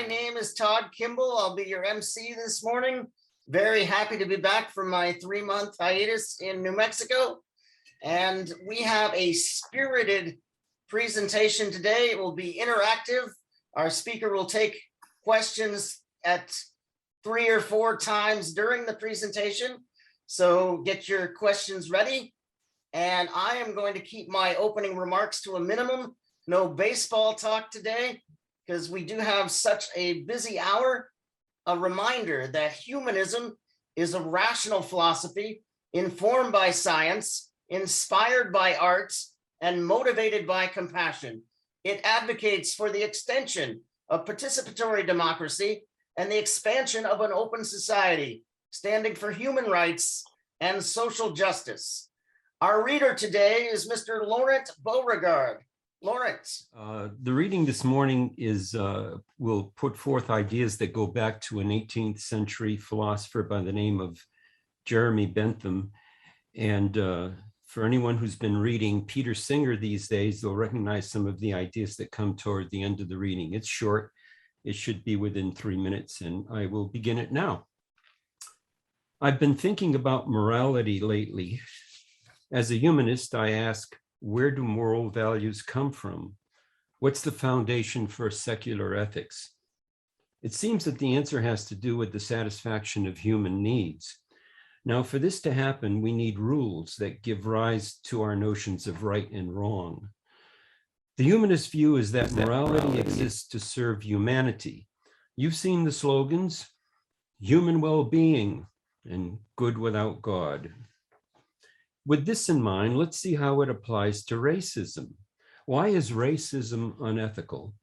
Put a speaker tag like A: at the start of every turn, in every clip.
A: name is Todd Kimball. I'll be your MC this morning. Very happy to be back from my 3-month hiatus in New Mexico. And we have a spirited presentation today. It will be interactive. Our speaker will take questions at 3 or 4 times during the presentation. So get your questions ready. And I am going to keep my opening remarks to a minimum. No baseball talk today, because we do have such a busy hour. A reminder that humanism is a rational philosophy informed by science, inspired by arts, and motivated by compassion. It advocates for the extension of participatory democracy and the expansion of an open society, standing for human rights and social justice. Our reader today is Mr. Laurent Beauregard. Lawrence.
B: The reading this morning will put forth ideas that go back to an 18th century philosopher by the name of Jeremy Bentham. And for anyone who's been reading Peter Singer these days, they'll recognize some of the ideas that come toward the end of the reading. It's short. It should be within 3 minutes, and I will begin it now. I've been thinking about morality lately. As a humanist, I ask, where do moral values come from? What's the foundation for secular ethics? It seems that the answer has to do with the satisfaction of human needs. Now, for this to happen, we need rules that give rise to our notions of right and wrong. The humanist view is that morality exists to serve humanity. You've seen the slogans, human well-being and good without God. With this in mind, let's see how it applies to racism. Why is racism unethical?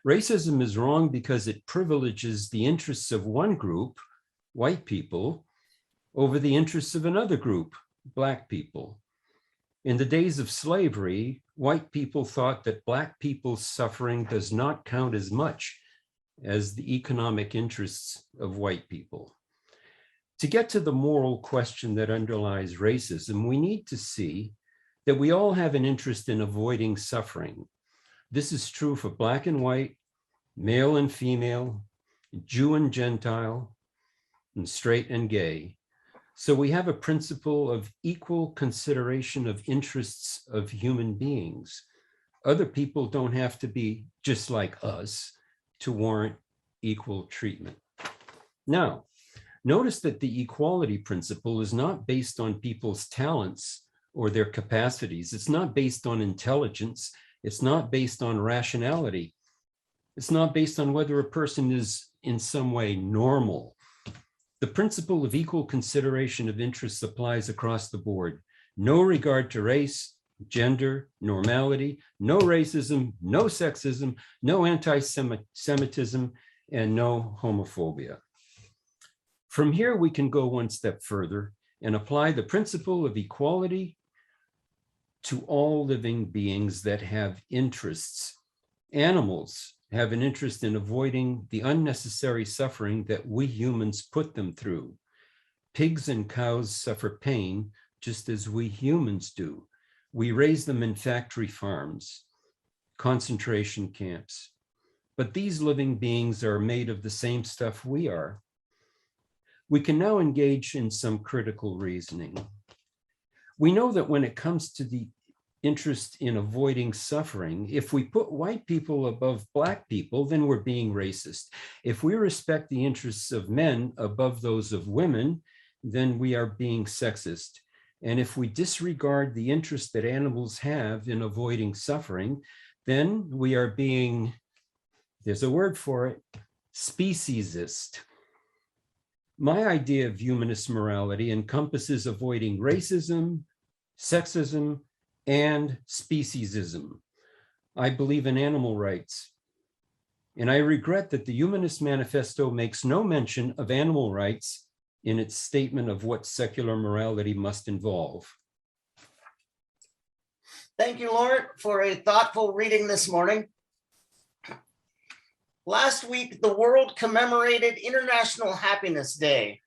B: Racism is wrong because it privileges the interests of one group, white people, over the interests of another group, Black people. In the days of slavery, white people thought that Black people's suffering does not count as much as the economic interests of white people. To get to the moral question that underlies racism, we need to see that we all have an interest in avoiding suffering. This is true for Black and white, male and female, Jew and Gentile, and straight and gay. So we have a principle of equal consideration of interests of human beings. Other people don't have to be just like us to warrant equal treatment. Now, notice that the equality principle is not based on people's talents or their capacities. It's not based on intelligence. It's not based on rationality. It's not based on whether a person is in some way normal. The principle of equal consideration of interests applies across the board. No regard to race, gender, normality, no racism, no sexism, no anti-Semitism, and no homophobia. From here, we can go one step further and apply the principle of equality to all living beings that have interests. Animals have an interest in avoiding the unnecessary suffering that we humans put them through. Pigs and cows suffer pain just as we humans do. We raise them in factory farms, concentration camps. But these living beings are made of the same stuff we are. We can now engage in some critical reasoning. We know that when it comes to the interest in avoiding suffering, if we put white people above Black people, then we're being racist. If we respect the interests of men above those of women, then we are being sexist. And if we disregard the interest that animals have in avoiding suffering, then we are being, there's a word for it, speciesist. My idea of humanist morality encompasses avoiding racism, sexism, and speciesism. I believe in animal rights. And I regret that the Humanist Manifesto makes no mention of animal rights in its statement of what secular morality must involve.
A: Thank you, Laurent, for a thoughtful reading this morning. Last week, the world commemorated International Happiness Day.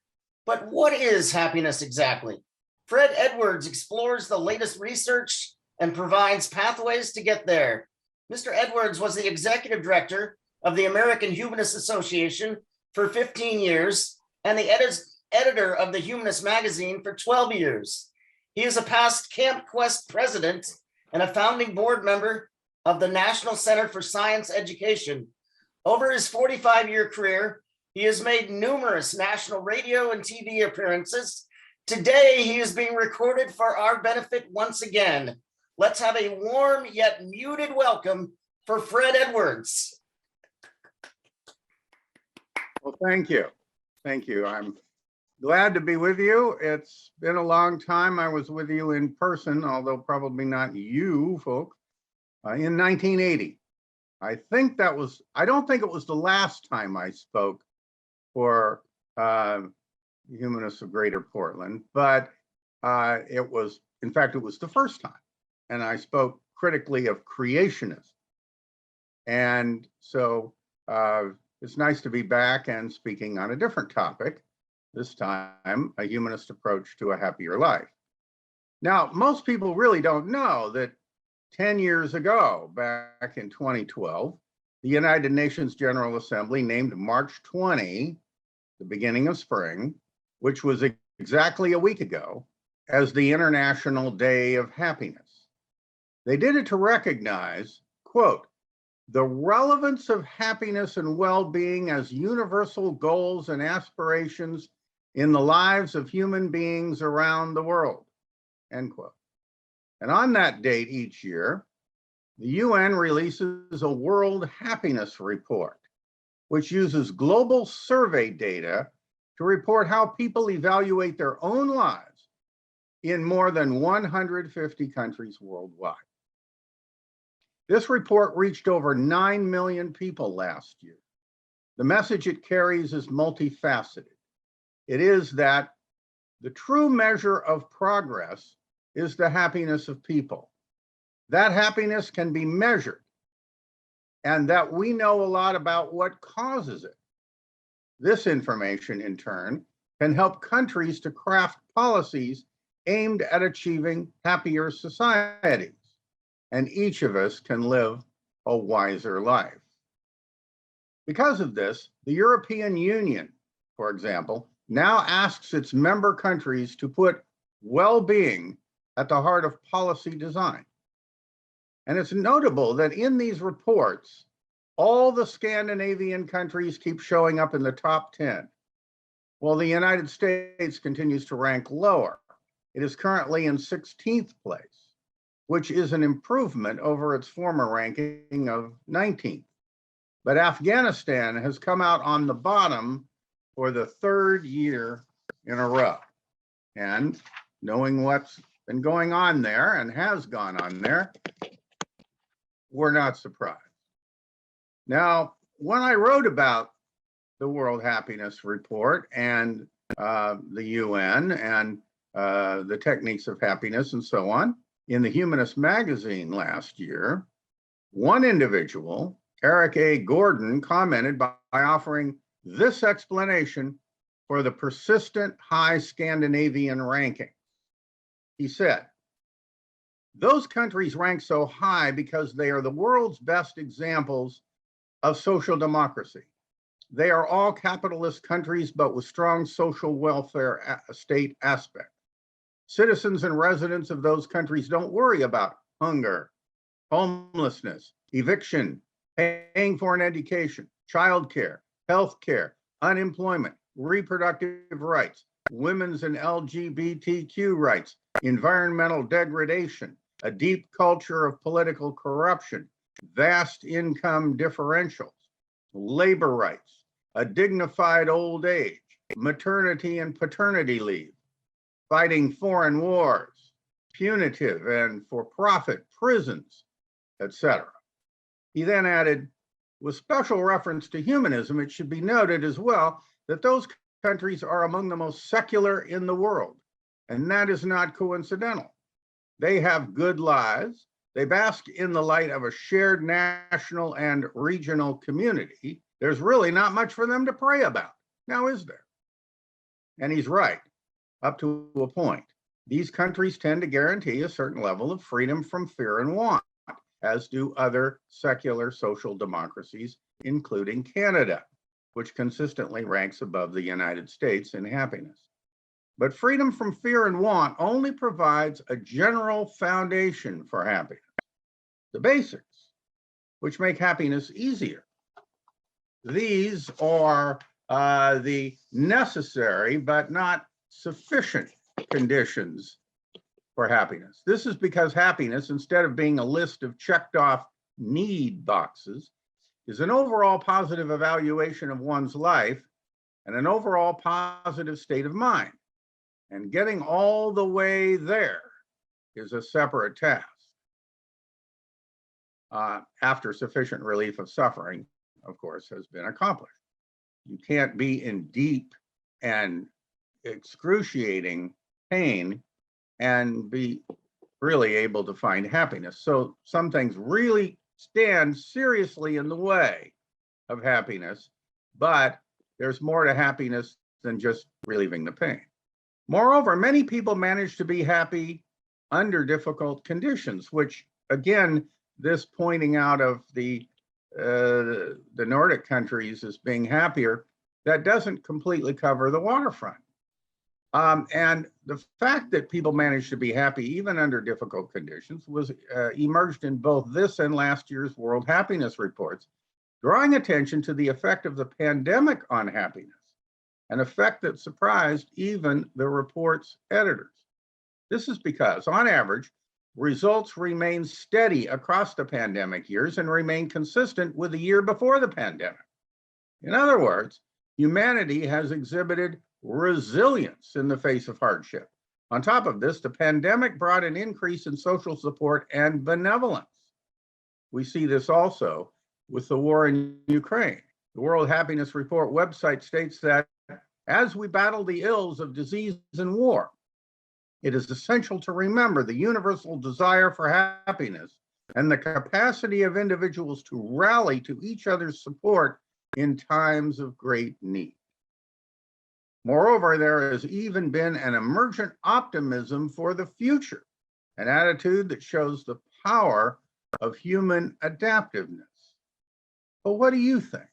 A: But what is happiness exactly? Fred Edwards explores the latest research and provides pathways to get there. Mr. Edwards was the executive director of the American Humanist Association for 15 years and the editor of the Humanist magazine for 12 years. He is a past Camp Quest president and a founding board member of the National Center for Science Education. Over his 45-year career, he has made numerous national radio and TV appearances. Today, he is being recorded for our benefit once again. Let's have a warm yet muted welcome for Fred Edwards.
C: Well, thank you. Thank you. I'm glad to be with you. It's been a long time. I was with you in person, although probably not you folks, in 1980. I don't think it was the last time I spoke for Humanists of Greater Portland, but it was the first time. And I spoke critically of creationism. And so it's nice to be back and speaking on a different topic, this time a humanist approach to a happier life. Now, most people really don't know that 10 years ago, back in 2012, the United Nations General Assembly named March 20, the beginning of spring, which was exactly a week ago, as the International Day of Happiness. They did it to recognize, quote, the relevance of happiness and well-being as universal goals and aspirations in the lives of human beings around the world, end quote. And on that date each year, the UN releases a World Happiness Report, which uses global survey data to report how people evaluate their own lives in more than 150 countries worldwide. This report reached over 9 million people last year. The message it carries is multifaceted. It is that the true measure of progress is the happiness of people. That happiness can be measured, and that we know a lot about what causes it. This information, in turn, can help countries to craft policies aimed at achieving happier societies, and each of us can live a wiser life. Because of this, the European Union, for example, now asks its member countries to put well-being at the heart of policy design. And it's notable that in these reports, all the Scandinavian countries keep showing up in the top 10, while the United States continues to rank lower. It is currently in 16th place, which is an improvement over its former ranking of 19th. But Afghanistan has come out on the bottom for the third year in a row. And knowing what's been going on there and has gone on there, we're not surprised. Now, when I wrote about the World Happiness Report and the UN and the techniques of happiness and so on, in the Humanist magazine last year, one individual, Eric A. Gordon, commented by offering this explanation for the persistent high Scandinavian ranking. He said, those countries rank so high because they are the world's best examples of social democracy. They are all capitalist countries, but with strong social welfare state aspects. Citizens and residents of those countries don't worry about hunger, homelessness, eviction, paying for an education, childcare, healthcare, unemployment, reproductive rights, women's and LGBTQ rights, environmental degradation, a deep culture of political corruption, vast income differentials, labor rights, a dignified old age, maternity and paternity leave, fighting foreign wars, punitive and for-profit prisons, etc. He then added, with special reference to humanism, it should be noted as well that those countries are among the most secular in the world, and that is not coincidental. They have good lives. They bask in the light of a shared national and regional community. There's really not much for them to pray about. Now, is there? And he's right, up to a point. These countries tend to guarantee a certain level of freedom from fear and want, as do other secular social democracies including Canada, which consistently ranks above the United States in happiness. But freedom from fear and want only provides a general foundation for happiness, the basics, which make happiness easier. These are the necessary but not sufficient conditions for happiness. This is because happiness, instead of being a list of checked off need boxes, is an overall positive evaluation of one's life and an overall positive state of mind. And getting all the way there is a separate task. After sufficient relief of suffering, of course, has been accomplished. You can't be in deep and excruciating pain and be really able to find happiness. So some things really stand seriously in the way of happiness, but there's more to happiness than just relieving the pain. Moreover, many people manage to be happy under difficult conditions, which again, this pointing out of the Nordic countries as being happier, that doesn't completely cover the waterfront. And the fact that people manage to be happy even under difficult conditions was emerged in both this and last year's World Happiness Reports, drawing attention to the effect of the pandemic on happiness, an effect that surprised even the report's editors. This is because, on average, results remain steady across the pandemic years and remain consistent with the year before the pandemic. In other words, humanity has exhibited resilience in the face of hardship. On top of this, the pandemic brought an increase in social support and benevolence. We see this also with the war in Ukraine. The World Happiness Report website states that as we battle the ills of disease and war, it is essential to remember the universal desire for happiness and the capacity of individuals to rally to each other's support in times of great need. Moreover, there has even been an emergent optimism for the future, an attitude that shows the power of human adaptiveness. But what do you think?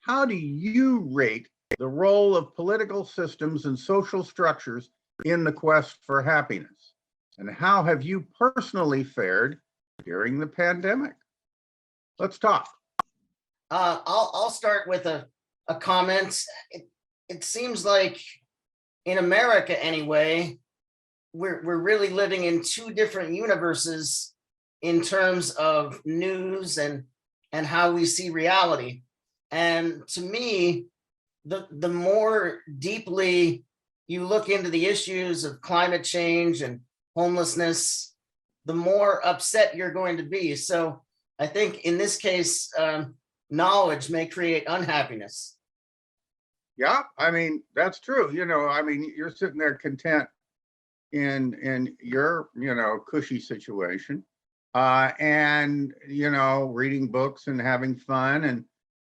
C: How do you rate the role of political systems and social structures in the quest for happiness? And how have you personally fared during the pandemic? Let's talk.
A: I'll start with a comment. It seems like in America anyway, we're really living in two different universes in terms of news and how we see reality. And to me, the more deeply you look into the issues of climate change and homelessness, the more upset you're going to be. So I think in this case, knowledge may create unhappiness.
C: Yeah, I mean, that's true. You know, I mean, you're sitting there content in your, cushy situation, and, reading books and having fun and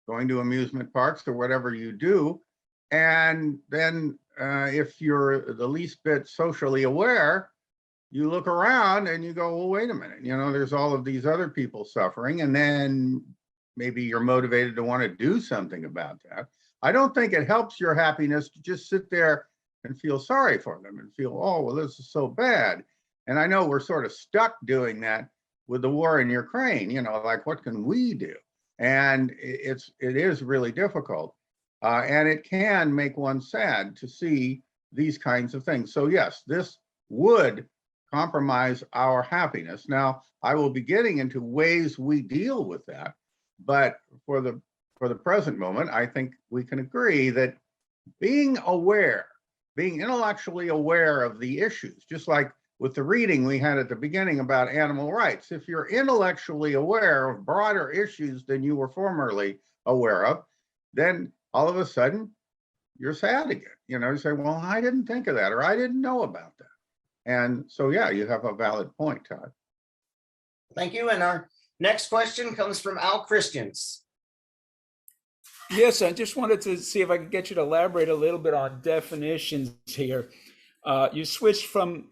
C: going to amusement parks or whatever you do. And then if you're the least bit socially aware, you look around and you go, well, wait a minute, there's all of these other people suffering. And then maybe you're motivated to want to do something about that. I don't think it helps your happiness to just sit there and feel sorry for them and feel, oh, well, this is so bad. And I know we're sort of stuck doing that with the war in Ukraine, like, what can we do? And it is really difficult. And it can make one sad to see these kinds of things. So yes, this would compromise our happiness. Now, I will be getting into ways we deal with that, but for the present moment, I think we can agree that being intellectually aware of the issues, just like with the reading we had at the beginning about animal rights, if you're intellectually aware of broader issues than you were formerly aware of, then all of a sudden you're sad again. You say, well, I didn't think of that, or I didn't know about that. And so, yeah, you have a valid point, Todd.
A: Thank you. And our next question comes from Al Christians.
D: Yes, I just wanted to see if I could get you to elaborate a little bit on definitions here. You switched from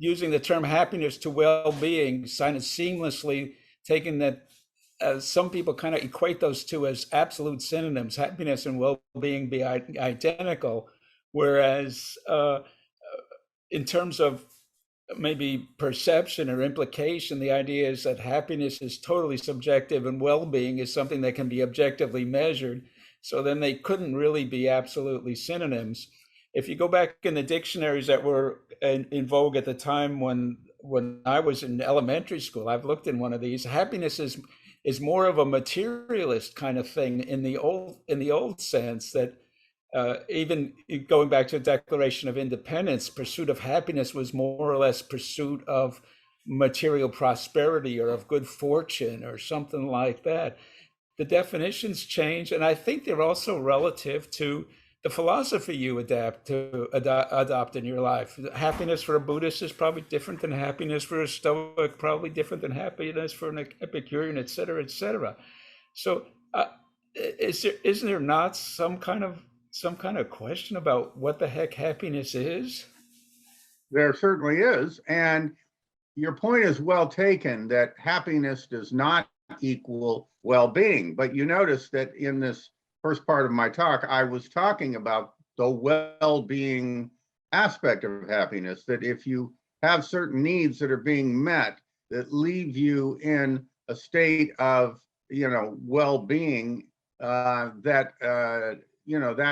D: using the term happiness to well-being, kind of seamlessly taking that some people kind of equate those two as absolute synonyms, happiness and well-being be identical, whereas in terms of maybe perception or implication, the idea is that happiness is totally subjective and well-being is something that can be objectively measured. So then they couldn't really be absolutely synonyms. If you go back in the dictionaries that were in vogue at the time when I was in elementary school, I've looked in one of these. Happiness is more of a materialist kind of thing in the old sense, that even going back to the Declaration of Independence, pursuit of happiness was more or less pursuit of material prosperity or of good fortune or something like that. The definitions change, and I think they're also relative to the philosophy you adopt in your life. Happiness for a Buddhist is probably different than happiness for a Stoic, probably different than happiness for an Epicurean, et cetera, et cetera. So isn't there not some kind of question about what the heck happiness is?
C: There certainly is. And your point is well taken that happiness does not equal well-being. But you notice that in this first part of my talk, I was talking about the well-being aspect of happiness, that if you have certain needs that are being met that leave you in a state of, well-being, that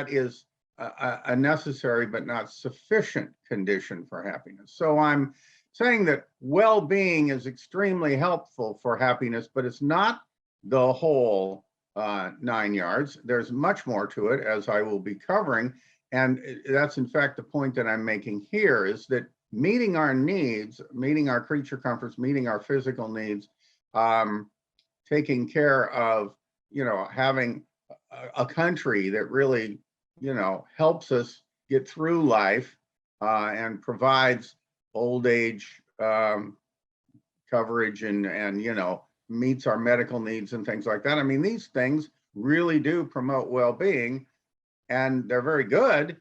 C: is a necessary but not sufficient condition for happiness. So I'm saying that well-being is extremely helpful for happiness, but it's not the whole 9 yards. There's much more to it, as I will be covering. And that's in fact the point that I'm making here, is that meeting our needs, meeting our creature comforts, meeting our physical needs, taking care of, having a country that really, helps us get through life and provides old age coverage and meets our medical needs and things like that. I mean, these things really do promote well-being, and they're very good,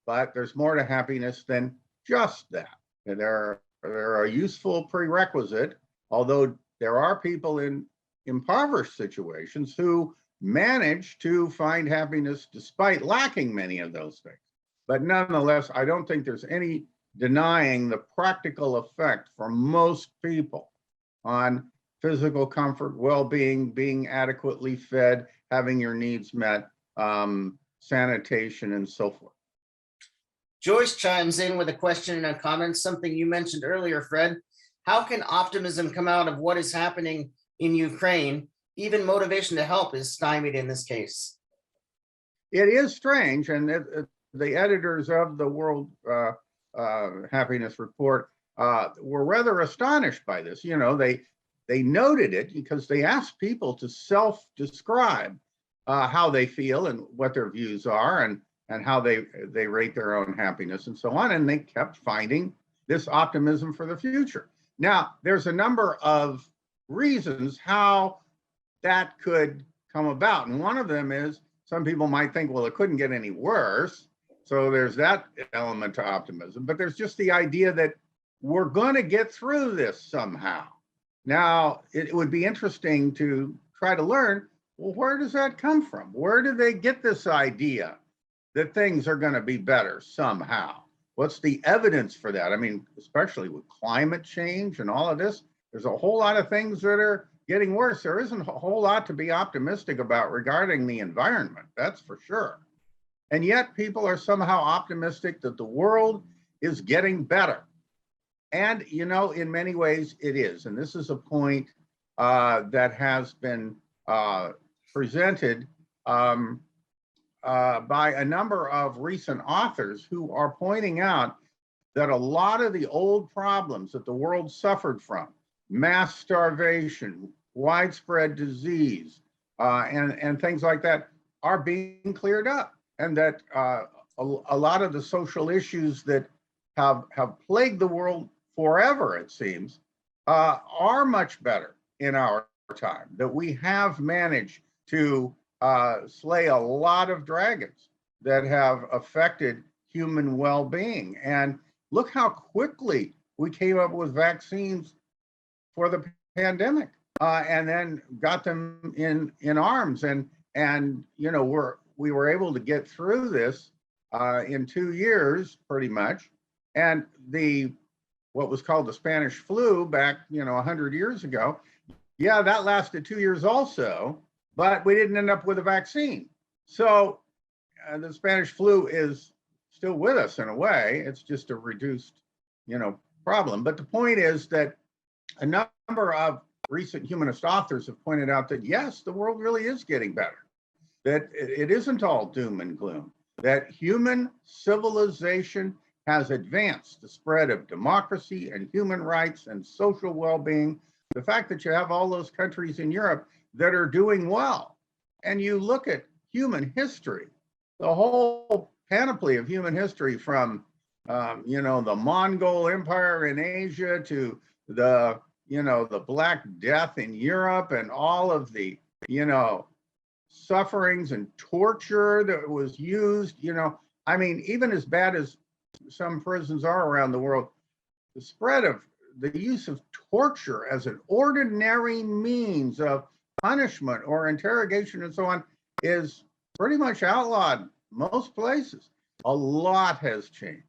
C: but there's more to happiness than just that. And they're a useful prerequisite, although there are people in impoverished situations who manage to find happiness despite lacking many of those things. But nonetheless, I don't think there's any denying the practical effect for most people on physical comfort, well-being, being adequately fed, having your needs met, sanitation, and so forth.
A: Joyce chimes in with a question and a comment, something you mentioned earlier, Fred. How can optimism come out of what is happening in Ukraine? Even motivation to help is stymied in this case.
C: It is strange, and the editors of the World Happiness Report were rather astonished by this. They noted it because they asked people to self-describe how they feel and what their views are and how they rate their own happiness and so on. And they kept finding this optimism for the future. Now, there's a number of reasons how that could come about. And one of them is some people might think, well, it couldn't get any worse. So there's that element to optimism. But there's just the idea that we're going to get through this somehow. Now, it would be interesting to try to learn, well, where does that come from? Where do they get this idea that things are going to be better somehow? What's the evidence for that? I mean, especially with climate change and all of this, there's a whole lot of things that are getting worse. There isn't a whole lot to be optimistic about regarding the environment, that's for sure. And yet people are somehow optimistic that the world is getting better. And, in many ways it is. And this is a point that has been presented by a number of recent authors who are pointing out that a lot of the old problems that the world suffered from, mass starvation, widespread disease, and things like that, are being cleared up. And that a lot of the social issues that have plagued the world forever, it seems, are much better in our time, that we have managed to slay a lot of dragons that have affected human well-being. And look how quickly we came up with vaccines for the pandemic. and then got them in arms. And you know, we were able to get through this in 2 years, pretty much. And what was called the Spanish flu back, you know, 100 years ago, yeah, that lasted 2 years also, but we didn't end up with a vaccine. So the Spanish flu is still with us in a way. It's just a reduced, you know, problem. But the point is that a number of recent humanist authors have pointed out that yes, the world really is getting better, that it isn't all doom and gloom, that human civilization has advanced, the spread of democracy and human rights and social well-being. The fact that you have all those countries in Europe that are doing well, and you look at human history, the whole panoply of human history from, you know, the Mongol Empire in Asia to the, you know, the Black Death in Europe and all of the, you know, sufferings and torture that was used, you know, I mean, even as bad as some prisons are around the world, the spread of the use of torture as an ordinary means of punishment or interrogation and so on is pretty much outlawed most places. A lot has changed,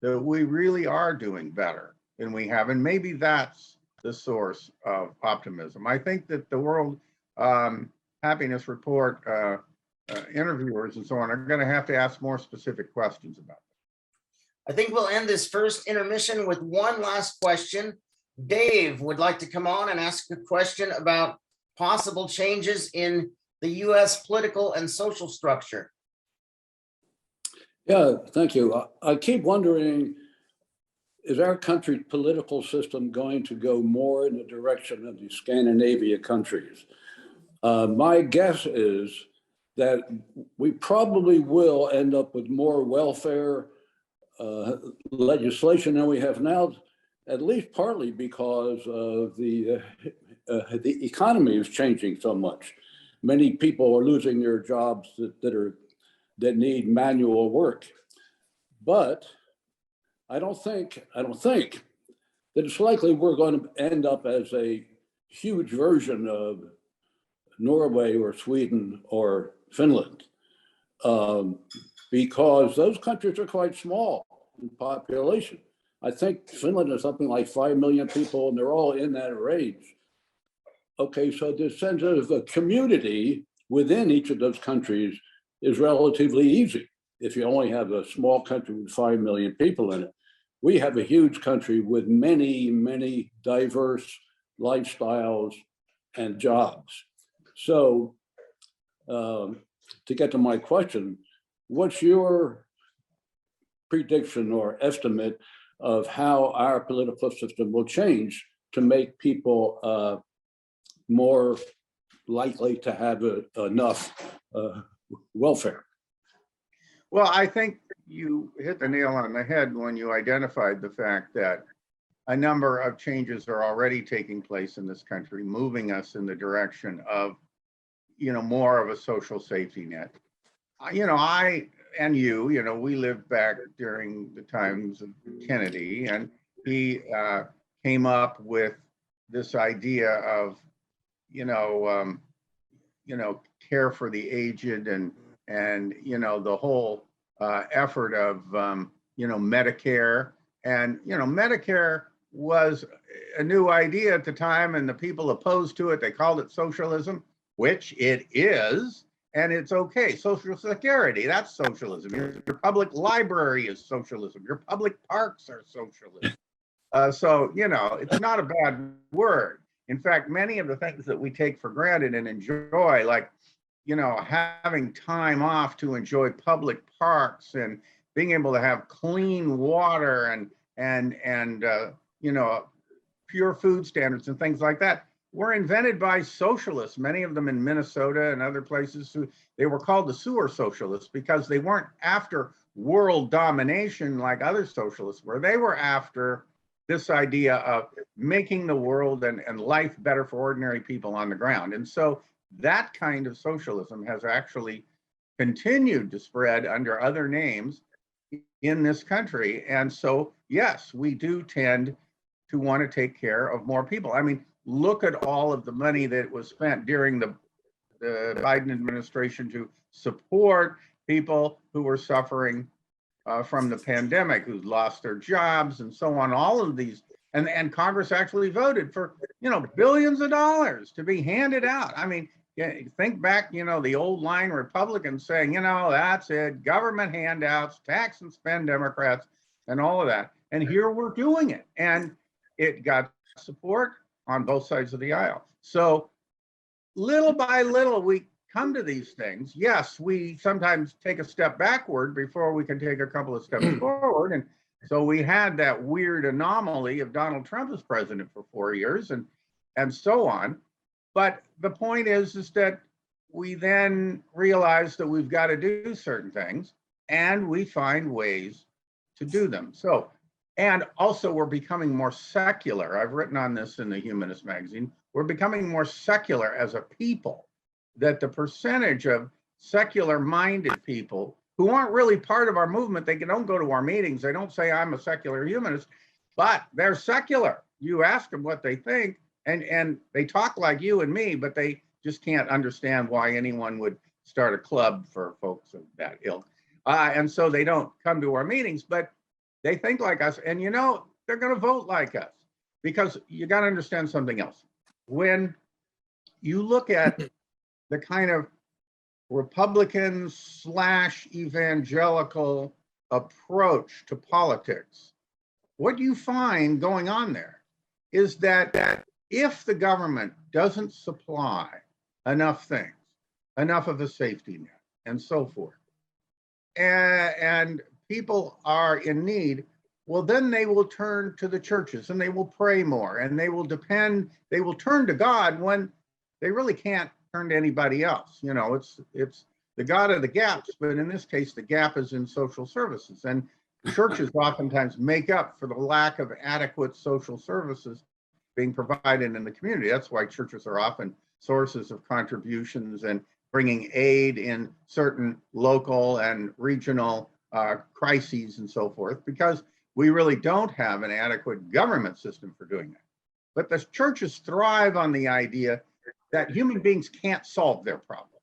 C: that we really are doing better than we have. And maybe that's the source of optimism. I think that the World Happiness Report interviewers and so on are going to have to ask more specific questions about that.
A: I think we'll end this first intermission with one last question. Dave would like to come on and ask a question about possible changes in the US political and social structure.
E: Yeah, thank you. I keep wondering, is our country's political system going to go more in the direction of the Scandinavia countries? My guess is that we probably will end up with more welfare legislation than we have now, at least partly because of the economy is changing so much. Many people are losing their jobs that need manual work. But I don't think that it's likely we're going to end up as a huge version of Norway or Sweden or Finland, because those countries are quite small in population. I think Finland is something like 5 million people, and they're all in that range. Okay, so the sense of a community within each of those countries is relatively easy. If you only have a small country with 5 million people in it, we have a huge country with many, many diverse lifestyles and jobs. So to get to my question, what's your prediction or estimate of how our political system will change to make people more likely to have enough welfare?
C: Well, I think you hit the nail on the head when you identified the fact that a number of changes are already taking place in this country, moving us in the direction of, you know, more of a social safety net. You know, I and you know, we lived back during the times of Kennedy, and he came up with this idea of, you know, care for the aged and you know, the whole effort of, you know, Medicare. And, you know, Medicare was a new idea at the time, and the people opposed to it, they called it socialism, which it is, and it's okay. Social Security, that's socialism. Your public library is socialism. Your public parks are socialism. So, you know, it's not a bad word. In fact, many of the things that we take for granted and enjoy, like, you know, having time off to enjoy public parks and being able to have clean water and you know, pure food standards and things like that, were invented by socialists, many of them in Minnesota and other places. They were called the sewer socialists because they weren't after world domination like other socialists were. They were after this idea of making the world and life better for ordinary people on the ground. And so that kind of socialism has actually continued to spread under other names in this country. And so, yes, we do tend to want to take care of more people. I mean, look at all of the money that was spent during the Biden administration to support people who were suffering from the pandemic, who lost their jobs and so on, all of these. And Congress actually voted for, billions of dollars to be handed out. I mean, think back, the old line Republicans saying, that's it, government handouts, tax and spend Democrats, and all of that. And here we're doing it. And it got support on both sides of the aisle. So little by little, we come to these things. Yes, we sometimes take a step backward before we can take a couple of steps forward. And so we had that weird anomaly of Donald Trump as president for 4 years and so on. But the point is that we then realize that we've got to do certain things and we find ways to do them. So, and also we're becoming more secular. I've written on this in the Humanist magazine. We're becoming more secular as a people, that the percentage of secular minded people who aren't really part of our movement, they don't go to our meetings. They don't say I'm a secular humanist, but they're secular. You ask them what they think and they talk like you and me, but they just can't understand why anyone would start a club for folks of that ilk. And so they don't come to our meetings, but they think like us, and they're going to vote like us, because you got to understand something else. When you look at the kind of Republican / evangelical approach to politics, what you find going on there is that if the government doesn't supply enough things, enough of a safety net and so forth, and people are in need, well, then they will turn to the churches and they will pray more and they will turn to God when they really can't turn to anybody else. It's the God of the gaps, but in this case, the gap is in social services. And churches oftentimes make up for the lack of adequate social services being provided in the community. That's why churches are often sources of contributions and bringing aid in certain local and regional crises and so forth, because we really don't have an adequate government system for doing that. But the churches thrive on the idea that human beings can't solve their problems.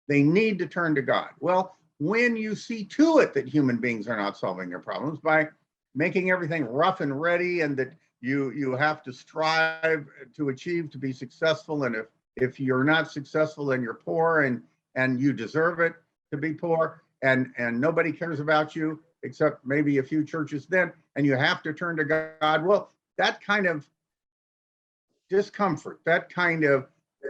C: They need to turn to God. Well, when you see to it that human beings are not solving their problems by making everything rough and ready, and that you have to strive to achieve to be successful, and if you're not successful, then you're poor and you deserve it to be poor, and nobody cares about you except maybe a few churches then, and you have to turn to God. Well, that kind of discomfort, that kind of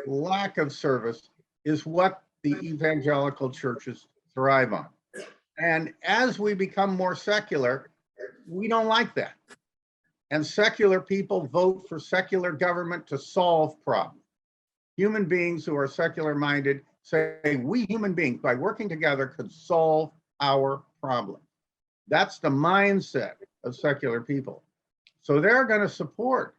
C: lack of service is what the evangelical churches thrive on. And as we become more secular, we don't like that. And secular people vote for secular government to solve problems. Human beings who are secular minded say, we human beings, by working together, could solve our problem. That's the mindset of secular people. So they're going to support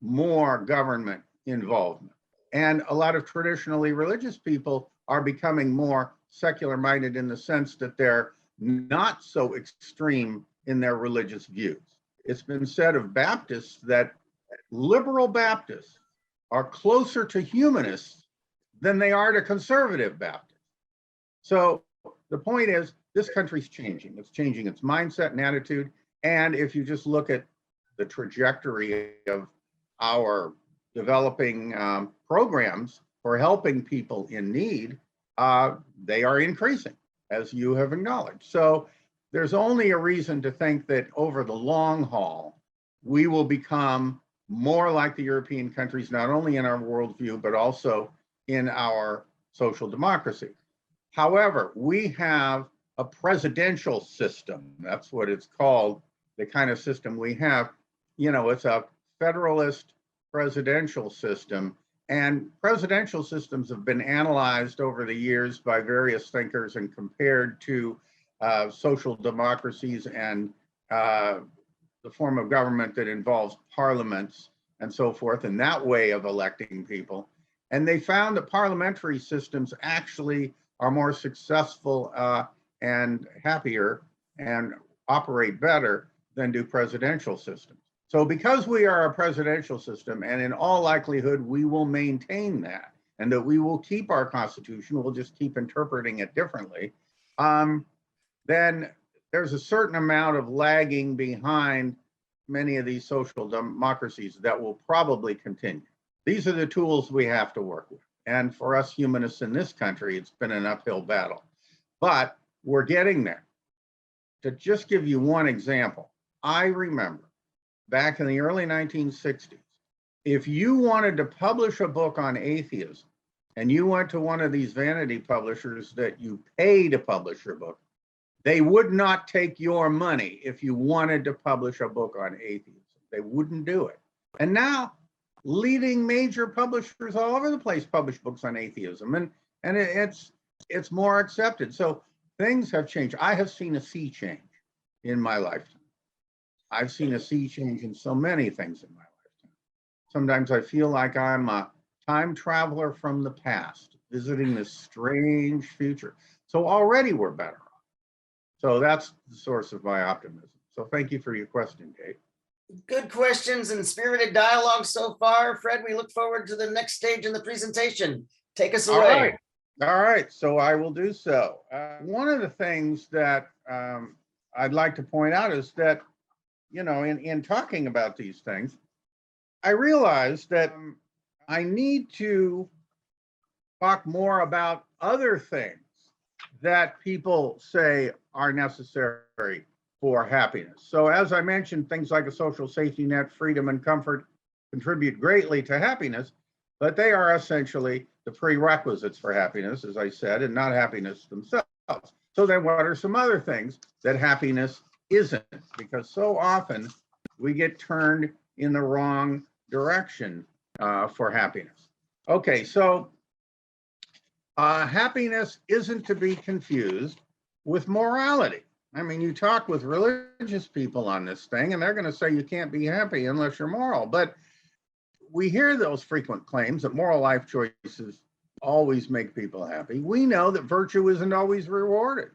C: more government involvement. And a lot of traditionally religious people are becoming more secular minded in the sense that they're not so extreme in their religious views. It's been said of Baptists that liberal Baptists are closer to humanists than they are to conservative Baptists. So the point is, this country's changing. It's changing its mindset and attitude. And if you just look at the trajectory of our developing programs for helping people in need, they are increasing, as you have acknowledged. So there's only a reason to think that over the long haul, we will become more like the European countries, not only in our worldview, but also in our social democracy. However, we have a presidential system. That's what it's called, the kind of system we have. It's a federalist presidential system. And presidential systems have been analyzed over the years by various thinkers and compared to social democracies and the form of government that involves parliaments and so forth, and that way of electing people. And they found that parliamentary systems actually are more successful and happier and operate better than do presidential systems. So because we are a presidential system, and in all likelihood, we will maintain that, and that we will keep our Constitution, we'll just keep interpreting it differently, then there's a certain amount of lagging behind many of these social democracies that will probably continue. These are the tools we have to work with. And for us humanists in this country, it's been an uphill battle, but we're getting there. To just give you one example, I remember back in the early 1960s, if you wanted to publish a book on atheism and you went to one of these vanity publishers that you pay to publish your book, they would not take your money if you wanted to publish a book on atheism. They wouldn't do it. And now leading major publishers all over the place publish books on atheism, and it's more accepted. So things have changed. I have seen a sea change in my lifetime. I've seen a sea change in so many things in my lifetime. Sometimes I feel like I'm a time traveler from the past, visiting this strange future. So already we're better off. So that's the source of my optimism. So thank you for your question, Kate.
A: Good questions and spirited dialogue so far. Fred, we look forward to the next stage in the presentation. Take us away.
C: All right, so I will do so. One of the things that I'd like to point out is that, you know, in talking about these things, I realized that I need to talk more about other things that people say are necessary for happiness. So as I mentioned, things like a social safety net, freedom, and comfort contribute greatly to happiness, but they are essentially the prerequisites for happiness, as I said, and not happiness themselves. So then what are some other things that happiness isn't? Because so often we get turned in the wrong direction for happiness. Okay, so happiness isn't to be confused with morality. I mean, you talk with religious people on this thing, and they're going to say you can't be happy unless you're moral. But we hear those frequent claims that moral life choices always make people happy. We know that virtue isn't always rewarded.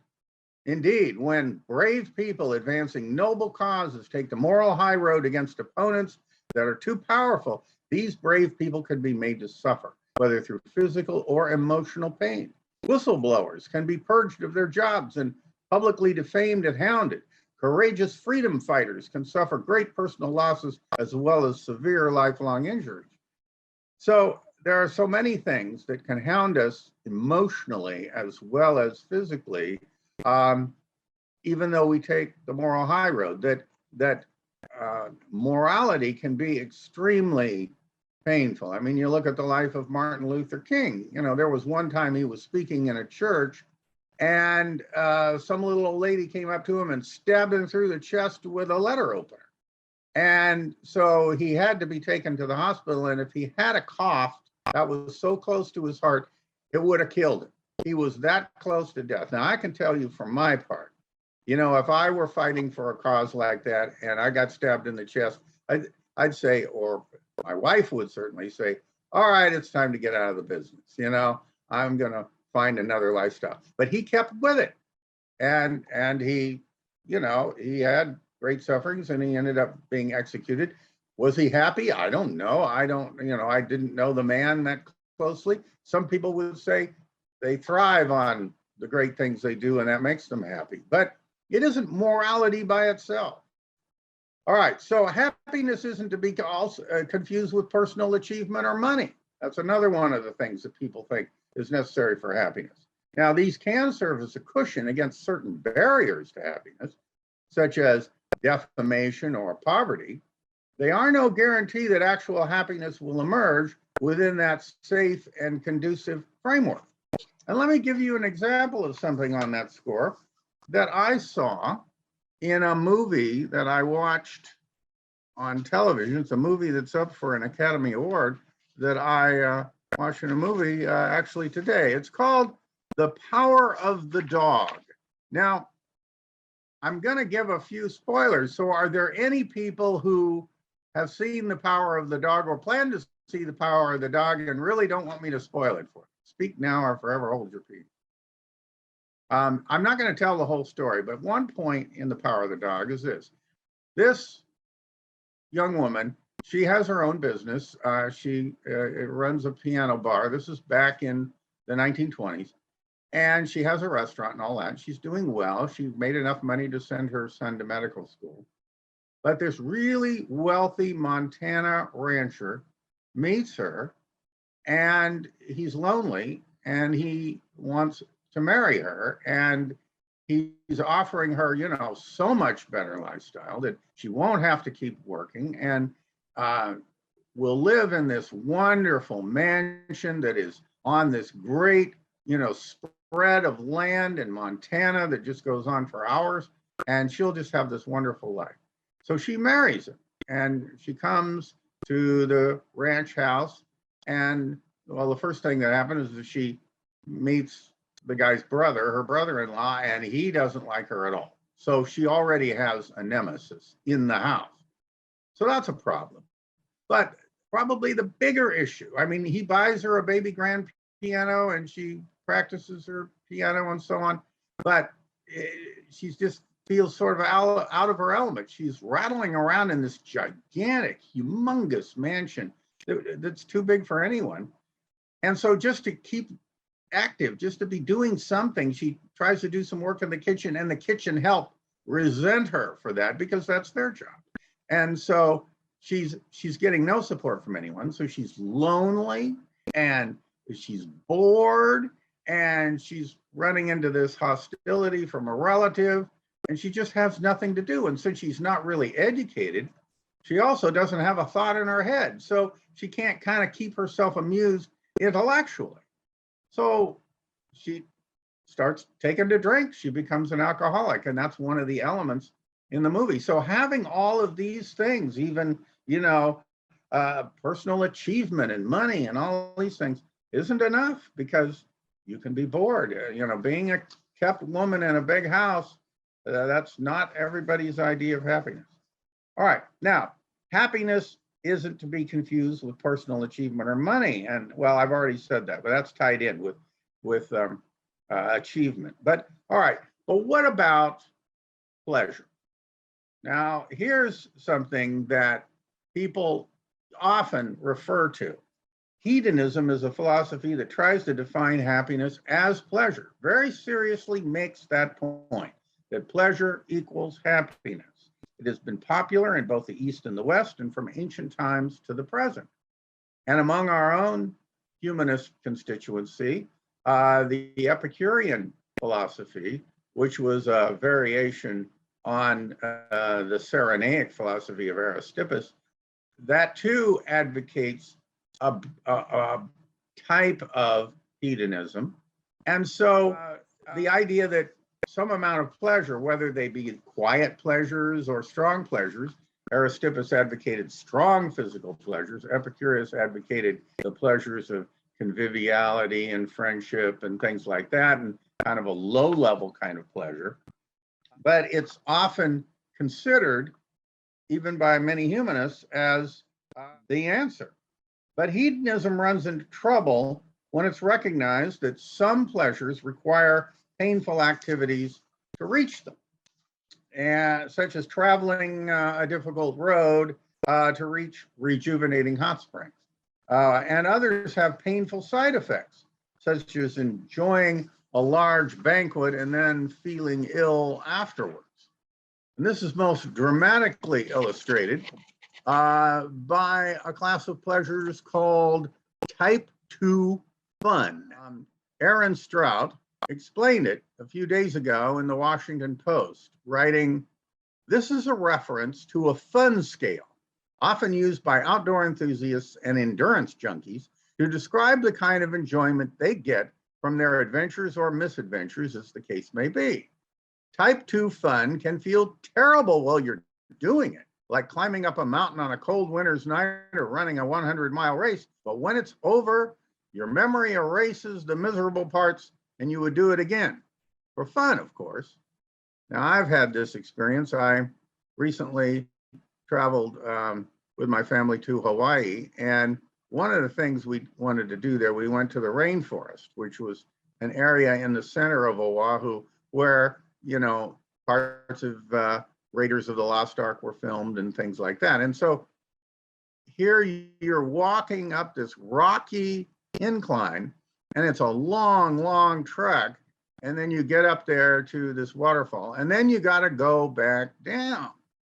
C: Indeed, when brave people advancing noble causes take the moral high road against opponents that are too powerful, these brave people can be made to suffer, whether through physical or emotional pain. Whistleblowers can be purged of their jobs and publicly defamed and hounded. Courageous freedom fighters can suffer great personal losses as well as severe lifelong injuries. So there are so many things that can hound us emotionally as well as physically, even though we take the moral high road, that morality can be extremely painful. I mean, you look at the life of Martin Luther King. You know, there was one time he was speaking in a church, and some little old lady came up to him and stabbed him through the chest with a letter opener. And so he had to be taken to the hospital. And if he had a cough that was so close to his heart, it would have killed him. He was that close to death. Now, I can tell you from my part, you know, if I were fighting for a cause like that and I got stabbed in the chest, I'd say, or my wife would certainly say, all right, it's time to get out of the business. You know, I'm going to find another lifestyle. But he kept with it. And he, you know, he had great sufferings and he ended up being executed. Was he happy? I don't know. I didn't know the man that closely. Some people would say they thrive on the great things they do and that makes them happy. But it isn't morality by itself. All right, so happiness isn't to be also confused with personal achievement or money. That's another one of the things that people think is necessary for happiness. Now, these can serve as a cushion against certain barriers to happiness, such as defamation or poverty. They are no guarantee that actual happiness will emerge within that safe and conducive framework. And let me give you an example of something on that score that I saw in a movie that I watched on television. It's a movie that's up for an Academy Award that I watched in a movie actually today. It's called The Power of the Dog. Now, I'm going to give a few spoilers. So are there any people who have seen The Power of the Dog or plan to see The Power of the Dog and really don't want me to spoil it for you? Speak now or forever hold your peace. I'm not going to tell the whole story, but one point in The Power of the Dog is this. This young woman. She has her own business. She runs a piano bar. This is back in the 1920s. And she has a restaurant and all that. She's doing well. She made enough money to send her son to medical school. But this really wealthy Montana rancher meets her, and he's lonely, and he wants to marry her. And he's offering her, so much better lifestyle that she won't have to keep working, and will live in this wonderful mansion that is on this great, spread of land in Montana that just goes on for hours, and she'll just have this wonderful life. So she marries him, and she comes to the ranch house, and well, the first thing that happens is that she meets the guy's brother, her brother-in-law, and he doesn't like her at all. So she already has a nemesis in the house. So that's a problem. But probably the bigger issue, I mean, he buys her a baby grand piano and she practices her piano and so on, but she's just feels sort of out of her element. She's rattling around in this gigantic, humongous mansion that's too big for anyone. And so just to keep active, just to be doing something, she tries to do some work in the kitchen, and the kitchen help resent her for that because that's their job. And so she's getting no support from anyone. So she's lonely, and she's bored, and she's running into this hostility from a relative, and she just has nothing to do. And since she's not really educated, she also doesn't have a thought in her head. So she can't kind of keep herself amused intellectually. So she starts taking to drink. She becomes an alcoholic, and that's one of the elements in the movie. So having all of these things, even, personal achievement and money and all these things isn't enough, because you can be bored. Being a kept woman in a big house, that's not everybody's idea of happiness. All right, now, happiness isn't to be confused with personal achievement or money. And well, I've already said that, but that's tied in with achievement. But all right, but what about pleasure? Now, here's something that people often refer to. Hedonism is a philosophy that tries to define happiness as pleasure, very seriously makes that point, that pleasure equals happiness. It has been popular in both the East and the West, and from ancient times to the present. And among our own humanist constituency, the Epicurean philosophy, which was a variation on the Cyrenaic philosophy of Aristippus, that too advocates a type of hedonism. And so the idea that some amount of pleasure, whether they be quiet pleasures or strong pleasures, Aristippus advocated strong physical pleasures. Epicurus advocated the pleasures of conviviality and friendship and things like that, and kind of a low-level kind of pleasure. But it's often considered, even by many humanists, as the answer. But hedonism runs into trouble when it's recognized that some pleasures require painful activities to reach them, and such as traveling a difficult road to reach rejuvenating hot springs. And others have painful side effects, such as enjoying a large banquet and then feeling ill afterwards. And this is most dramatically illustrated by a class of pleasures called type 2 fun. Aaron Strout explained it a few days ago in the Washington Post, writing, "This is a reference to a fun scale, often used by outdoor enthusiasts and endurance junkies to describe the kind of enjoyment they get from their adventures or misadventures, as the case may be. Type 2 fun can feel terrible while you're doing it, like climbing up a mountain on a cold winter's night or running a 100-mile race. But when it's over, your memory erases the miserable parts and you would do it again. For fun, of course." Now, I've had this experience. I recently traveled with my family to Hawaii, and one of the things we wanted to do there, we went to the rainforest, which was an area in the center of Oahu where, parts of Raiders of the Lost Ark were filmed and things like that. And so here you're walking up this rocky incline, and it's a long, long trek. And then you get up there to this waterfall, and then you got to go back down,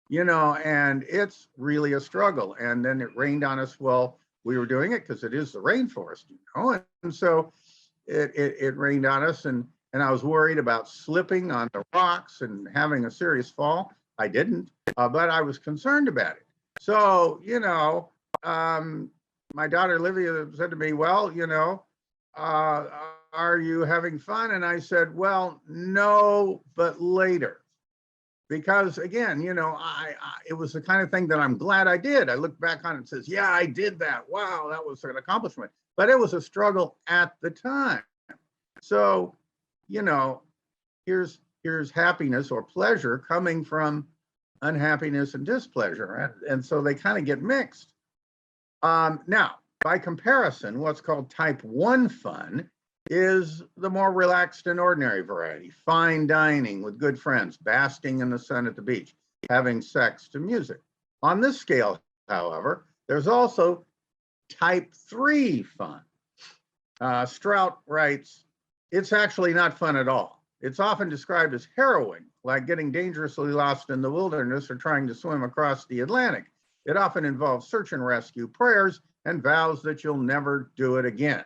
C: and it's really a struggle. And then it rained on us. Well, we were doing it because it is the rainforest, and so it rained on us, and I was worried about slipping on the rocks and having a serious fall. I didn't, but I was concerned about it. So, my daughter Livia said to me, well, are you having fun? And I said, well, no, but later. Because again, it was the kind of thing that I'm glad I did. I look back on it and says, yeah, I did that. Wow, that was an accomplishment. But it was a struggle at the time. So, here's happiness or pleasure coming from unhappiness and displeasure. And so they kind of get mixed. Now, by comparison, what's called type 1 fun is the more relaxed and ordinary variety. Fine dining with good friends, basking in the sun at the beach, having sex to music. On this scale, however, there's also type 3 fun. Strout writes, it's actually not fun at all. It's often described as harrowing, like getting dangerously lost in the wilderness or trying to swim across the Atlantic. It often involves search and rescue, prayers, and vows that you'll never do it again.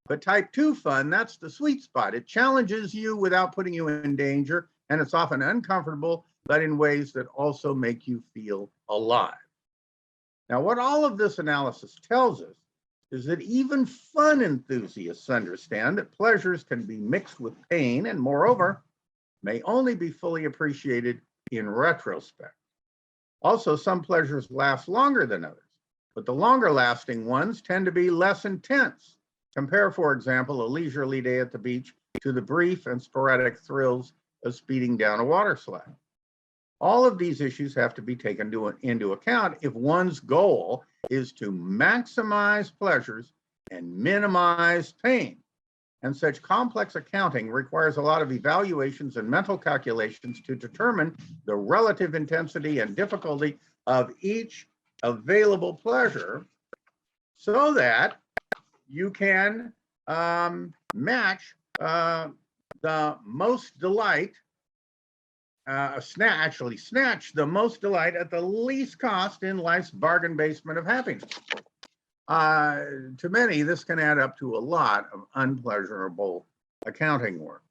C: But type 2 fun, that's the sweet spot. It challenges you without putting you in danger, and it's often uncomfortable, but in ways that also make you feel alive. Now, what all of this analysis tells us is that even fun enthusiasts understand that pleasures can be mixed with pain and, moreover, may only be fully appreciated in retrospect. Also, some pleasures last longer than others, but the longer lasting ones tend to be less intense. Compare, for example, a leisurely day at the beach to the brief and sporadic thrills of speeding down a water slide. All of these issues have to be taken into account if one's goal is to maximize pleasures and minimize pain. And such complex accounting requires a lot of evaluations and mental calculations to determine the relative intensity and difficulty of each available pleasure so that you can match the most delight, snatch the most delight at the least cost in life's bargain basement of happiness. To many, this can add up to a lot of unpleasurable accounting work.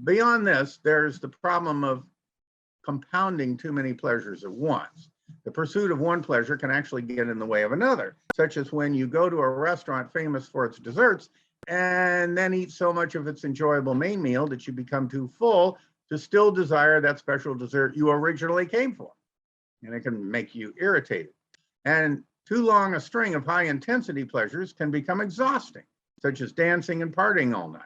C: Beyond this, there's the problem of compounding too many pleasures at once. The pursuit of one pleasure can actually get in the way of another, such as when you go to a restaurant famous for its desserts and then eat so much of its enjoyable main meal that you become too full to still desire that special dessert you originally came for. And it can make you irritated. And too long a string of high intensity pleasures can become exhausting, such as dancing and partying all night.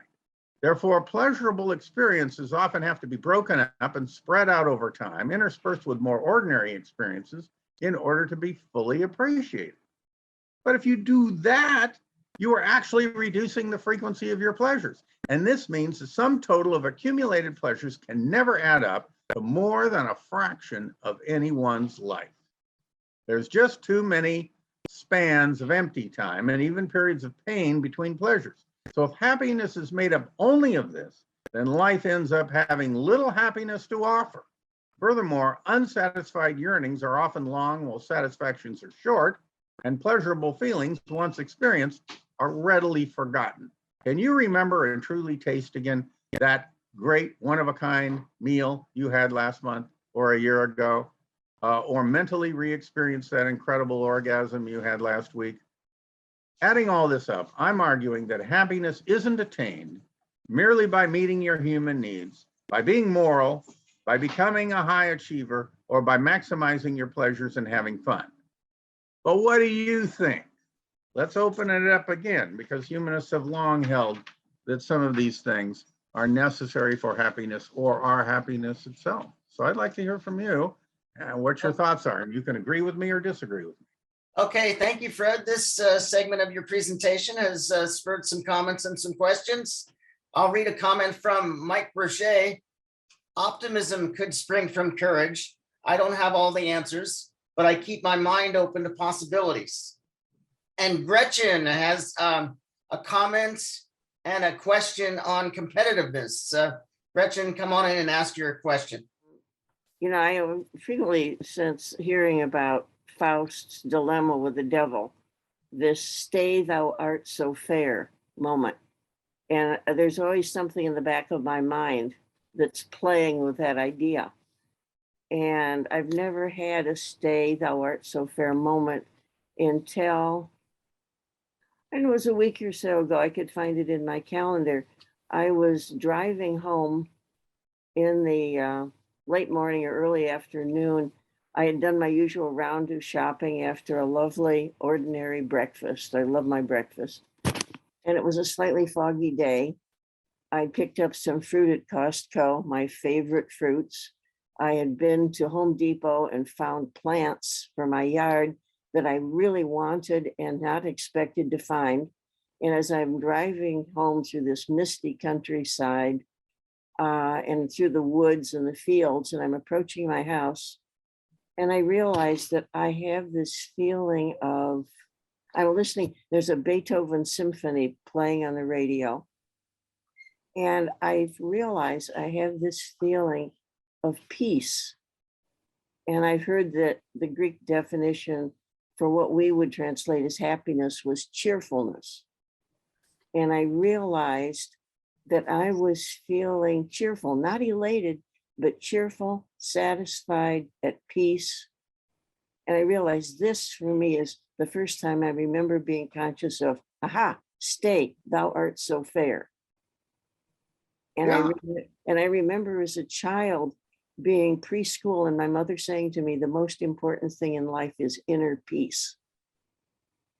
C: Therefore, pleasurable experiences often have to be broken up and spread out over time, interspersed with more ordinary experiences in order to be fully appreciated. But if you do that, you are actually reducing the frequency of your pleasures. And this means the sum total of accumulated pleasures can never add up to more than a fraction of anyone's life. There's just too many spans of empty time and even periods of pain between pleasures. So if happiness is made up only of this, then life ends up having little happiness to offer. Furthermore, unsatisfied yearnings are often long while satisfactions are short, and pleasurable feelings, once experienced, are readily forgotten. Can you remember and truly taste again that great one-of-a-kind meal you had last month or a year ago, or mentally re-experience that incredible orgasm you had last week? Adding all this up, I'm arguing that happiness isn't attained merely by meeting your human needs, by being moral, by becoming a high achiever, or by maximizing your pleasures and having fun. But what do you think? Let's open it up again, because humanists have long held that some of these things are necessary for happiness or are happiness itself. So I'd like to hear from you and what your thoughts are. And you can agree with me or disagree with me.
A: Okay, thank you, Fred. This segment of your presentation has spurred some comments and some questions. I'll read a comment from Mike Brochet. Optimism could spring from courage. I don't have all the answers, but I keep my mind open to possibilities. And Gretchen has a comment and a question on competitiveness. Gretchen, come on in and ask your question.
F: You know, I have frequently, since hearing about Faust's dilemma with the devil, this "stay thou art so fair" moment. And there's always something in the back of my mind that's playing with that idea. And I've never had a "stay thou art so fair" moment until, and it was a week or so ago. I could find it in my calendar. I was driving home in the late morning or early afternoon. I had done my usual round of shopping after a lovely ordinary breakfast. I love my breakfast. And it was a slightly foggy day. I picked up some fruit at Costco, my favorite fruits. I had been to Home Depot and found plants for my yard that I really wanted and not expected to find. And as I'm driving home through this misty countryside and through the woods and the fields, and I'm approaching my house, and I realized that I have this feeling of, I'm listening, there's a Beethoven symphony playing on the radio. And I've realized I have this feeling of peace. And I've heard that the Greek definition for what we would translate as happiness was cheerfulness. And I realized that I was feeling cheerful, not elated, but cheerful, satisfied, at peace. And I realized this for me is the first time I remember being conscious of, aha, stay, thou art so fair. And
C: Yeah.
F: I remember as a child being preschool and my mother saying to me, the most important thing in life is inner peace.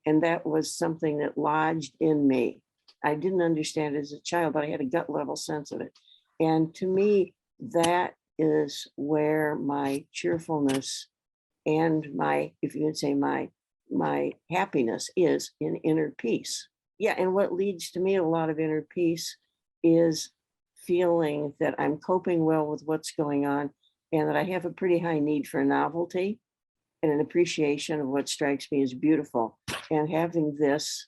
F: And that was something that lodged in me. I didn't understand it as a child, but I had a gut level sense of it. And to me, that is where my cheerfulness and my, if you would say my happiness is, in inner peace. Yeah, and what leads to me a lot of inner peace is feeling that I'm coping well with what's going on and that I have a pretty high need for novelty and an appreciation of what strikes me as beautiful. And having this,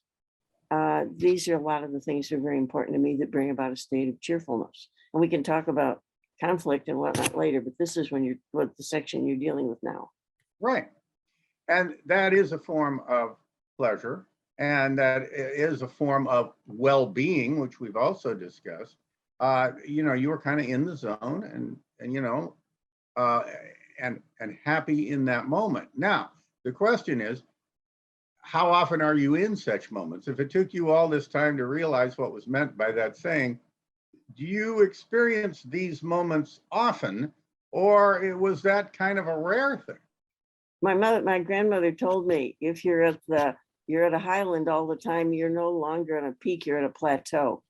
F: these are a lot of the things that are very important to me that bring about a state of cheerfulness. And we can talk about conflict and whatnot later, but this is what the section you're dealing with now.
C: Right. And that is a form of pleasure. And that is a form of well-being, which we've also discussed. You know, you were kind of in the zone and you know, and happy in that moment. Now, the question is, how often are you in such moments? If it took you all this time to realize what was meant by that saying, do you experience these moments often, or was that kind of a rare thing?
F: My grandmother told me, if you're at a highland all the time, you're no longer on a peak, you're at a plateau.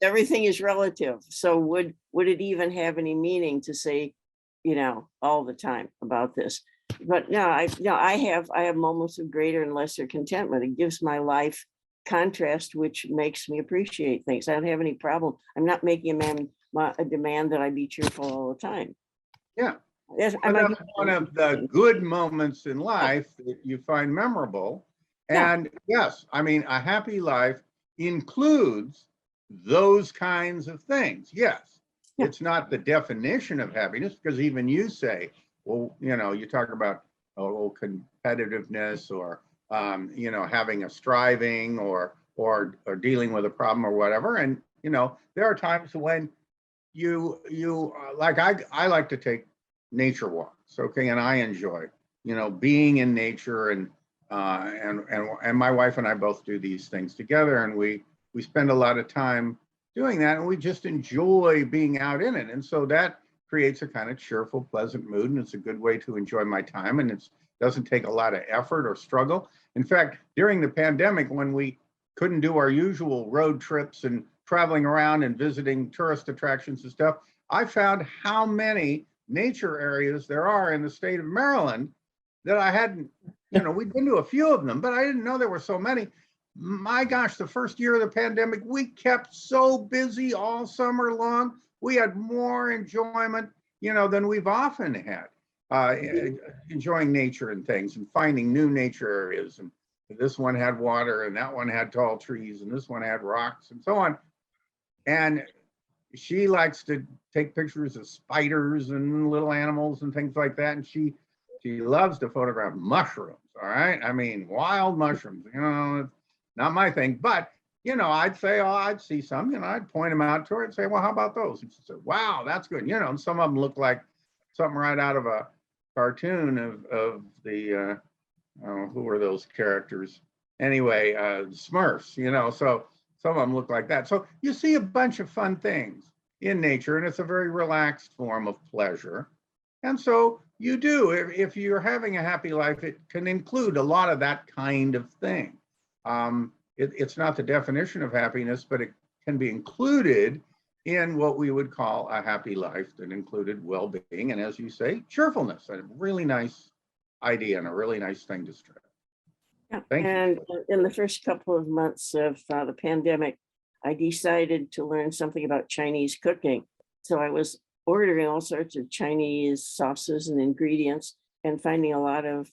F: Everything is relative. So would it even have any meaning to say, you know, all the time about this? But no, I have moments of greater and lesser contentment. It gives my life contrast, which makes me appreciate things. I don't have any problem. I'm not making a demand that I be cheerful all the time.
C: Yeah.
F: That's
C: one of the good moments in life that you find memorable. And yes, I mean, a happy life includes those kinds of things. Yes, it's not the definition of happiness, because even you say, well, you know, you talk about competitiveness or, you know, having a striving or dealing with a problem or whatever. And, you know, there are times when you like, I like to take nature walks. Okay. And I enjoy, you know, being in nature, and my wife and I both do these things together, and we spend a lot of time doing that, and we just enjoy being out in it. And so that creates a kind of cheerful, pleasant mood, and it's a good way to enjoy my time, and it doesn't take a lot of effort or struggle. In fact, during the pandemic, when we couldn't do our usual road trips and traveling around and visiting tourist attractions and stuff, I found how many nature areas there are in the state of Maryland that I hadn't, you know, we'd been to a few of them, but I didn't know there were so many. my gosh, the first year of the pandemic, we kept so busy all summer long. We had more enjoyment, than we've often had, enjoying nature and things and finding new nature areas. And this one had water and that one had tall trees and this one had rocks and so on. And she likes to take pictures of spiders and little animals and things like that. And she loves to photograph mushrooms. All right. I mean, wild mushrooms, not my thing, but I'd say, oh, I'd see some, I'd point them out to her and say, well, how about those? And she said, wow, that's good. And some of them look like something right out of a cartoon of the, who were those characters? Anyway, Smurfs, so some of them look like that. So you see a bunch of fun things in nature, and it's a very relaxed form of pleasure. And so you do, if you're having a happy life, it can include a lot of that kind of thing. It's not the definition of happiness, but it can be included in what we would call a happy life that included well-being. And as you say, cheerfulness, a really nice idea and a really nice thing to stress.
F: Yeah.
C: Thank you.
F: And in the first couple of months of the pandemic, I decided to learn something about Chinese cooking. So I was ordering all sorts of Chinese sauces and ingredients and finding a lot of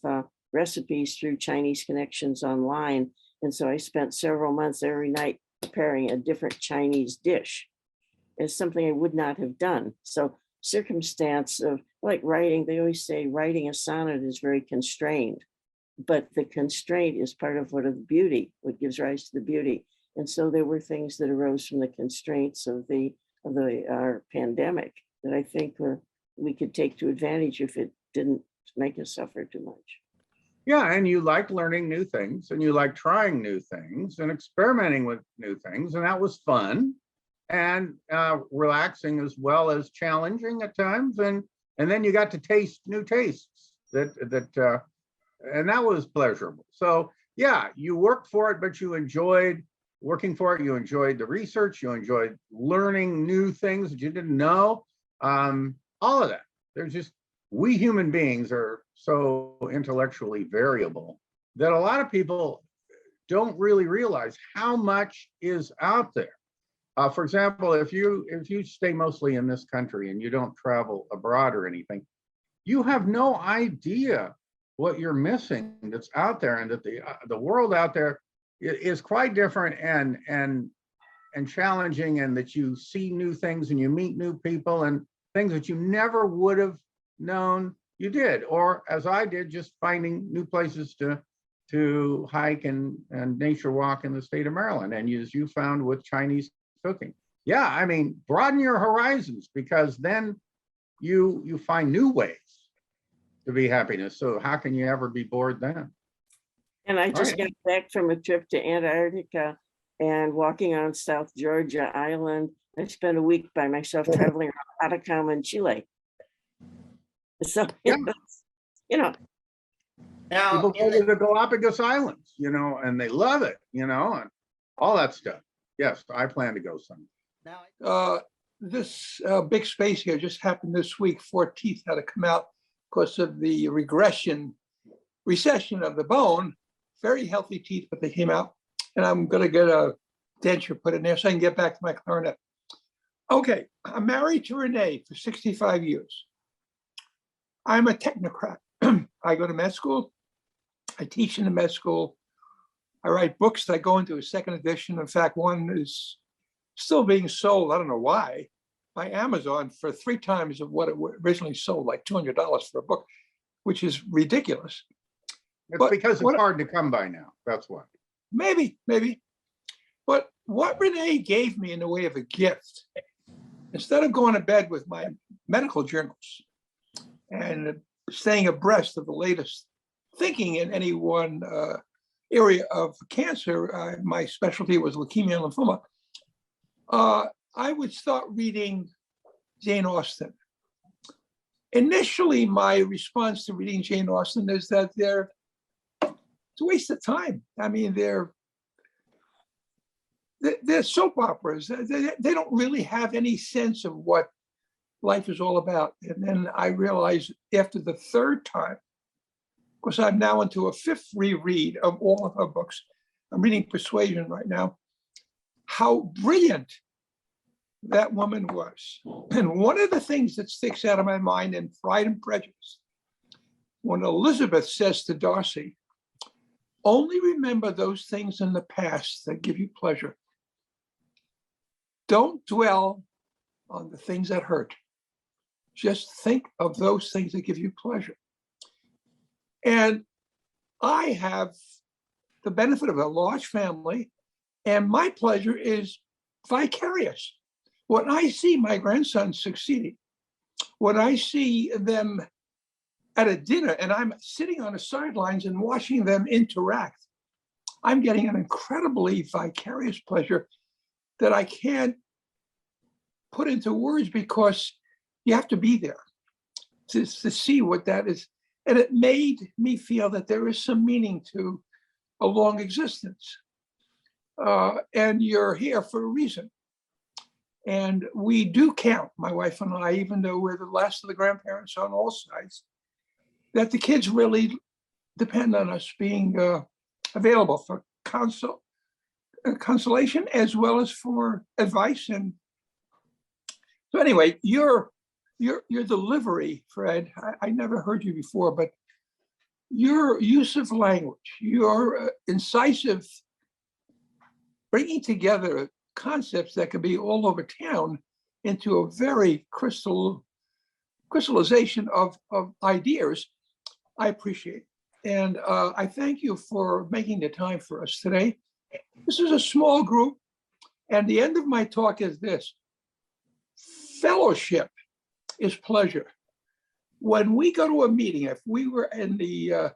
F: recipes through Chinese connections online. And so I spent several months every night preparing a different Chinese dish. It's something I would not have done. So circumstance of like writing, they always say writing a sonnet is very constrained, but the constraint is part of what gives rise to the beauty. And so there were things that arose from the constraints of our pandemic that I think we could take to advantage if it didn't make us suffer too much.
C: Yeah, and you like learning new things and you like trying new things and experimenting with new things. And that was fun and relaxing as well as challenging at times. And then you got to taste new tastes and that was pleasurable. So yeah, you worked for it, but you enjoyed working for it. You enjoyed the research. You enjoyed learning new things that you didn't know. All of that. We human beings are so intellectually variable that a lot of people don't really realize how much is out there. For example, if you stay mostly in this country and you don't travel abroad or anything, you have no idea what you're missing that's out there, and that the world out there is quite different and challenging, and that you see new things and you meet new people and things that you never would have known you did, or as I did, just finding new places to hike and nature walk in the state of Maryland, and as you found with Chinese cooking. Yeah, I mean, broaden your horizons, because then you find new ways to be happiness. So how can you ever be bored then?
F: And I just got back from a trip to Antarctica and walking on South Georgia Island. I spent a week by myself traveling around Atacama in Chile. So,
C: Yeah.
A: Now,
C: People go to the Galapagos Islands, and they love it, and all that stuff. Yes, I plan to go someday.
A: now,
G: This big space here just happened this week. 4 teeth had to come out because of the recession of the bone. Very healthy teeth, but they came out. And I'm going to get a denture put in there so I can get back to my clarinet. Okay, I'm married to Renee for 65 years. I'm a technocrat. I go to med school. I teach in the med school. I write books. I go into a second edition. In fact, one is still being sold, I don't know why, by Amazon for 3 times of what it originally sold, like $200 for a book, which is ridiculous.
C: It's because it's hard to come by now. That's why.
G: Maybe. But what Renee gave me in the way of a gift, instead of going to bed with my medical journals and staying abreast of the latest thinking in any one area of cancer, my specialty was leukemia and lymphoma, I would start reading Jane Austen. Initially, my response to reading Jane Austen is that it's a waste of time. I mean, they're soap operas. They don't really have any sense of what life is all about. And then I realized after the 3rd time, because I'm now into a 5th reread of all of her books, I'm reading Persuasion right now, how brilliant that woman was. And one of the things that sticks out of my mind in Pride and Prejudice, when Elizabeth says to Darcy, only remember those things in the past that give you pleasure. Don't dwell on the things that hurt. Just think of those things that give you pleasure. And I have the benefit of a large family, and my pleasure is vicarious. When I see my grandsons succeeding, when I see them at a dinner and I'm sitting on the sidelines and watching them interact, I'm getting an incredibly vicarious pleasure that I can't put into words, because you have to be there to see what that is. And it made me feel that there is some meaning to a long existence. And you're here for a reason. And we do count, my wife and I, even though we're the last of the grandparents on all sides, that the kids really depend on us being available for consolation as well as for advice. And so anyway, your delivery, Fred, I never heard you before, but your use of language, your incisive bringing together concepts that could be all over town into a very crystallization of ideas, I appreciate. And I thank you for making the time for us today. This is a small group, and the end of my talk is this: fellowship is pleasure. When we go to a meeting, if we were in the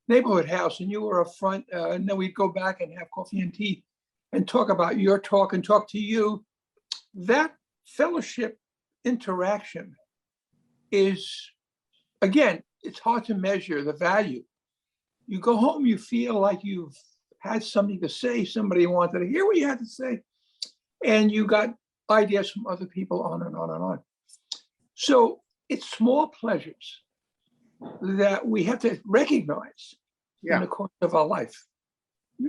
G: neighborhood house and you were up front, and then we'd go back and have coffee and tea and talk about your talk and talk to you, that fellowship interaction is, again, it's hard to measure the value. You go home, you feel like you've had something to say, somebody wanted to hear what you had to say, and you got ideas from other people, on and on and on. So it's small pleasures that we have to recognize in the course of our life.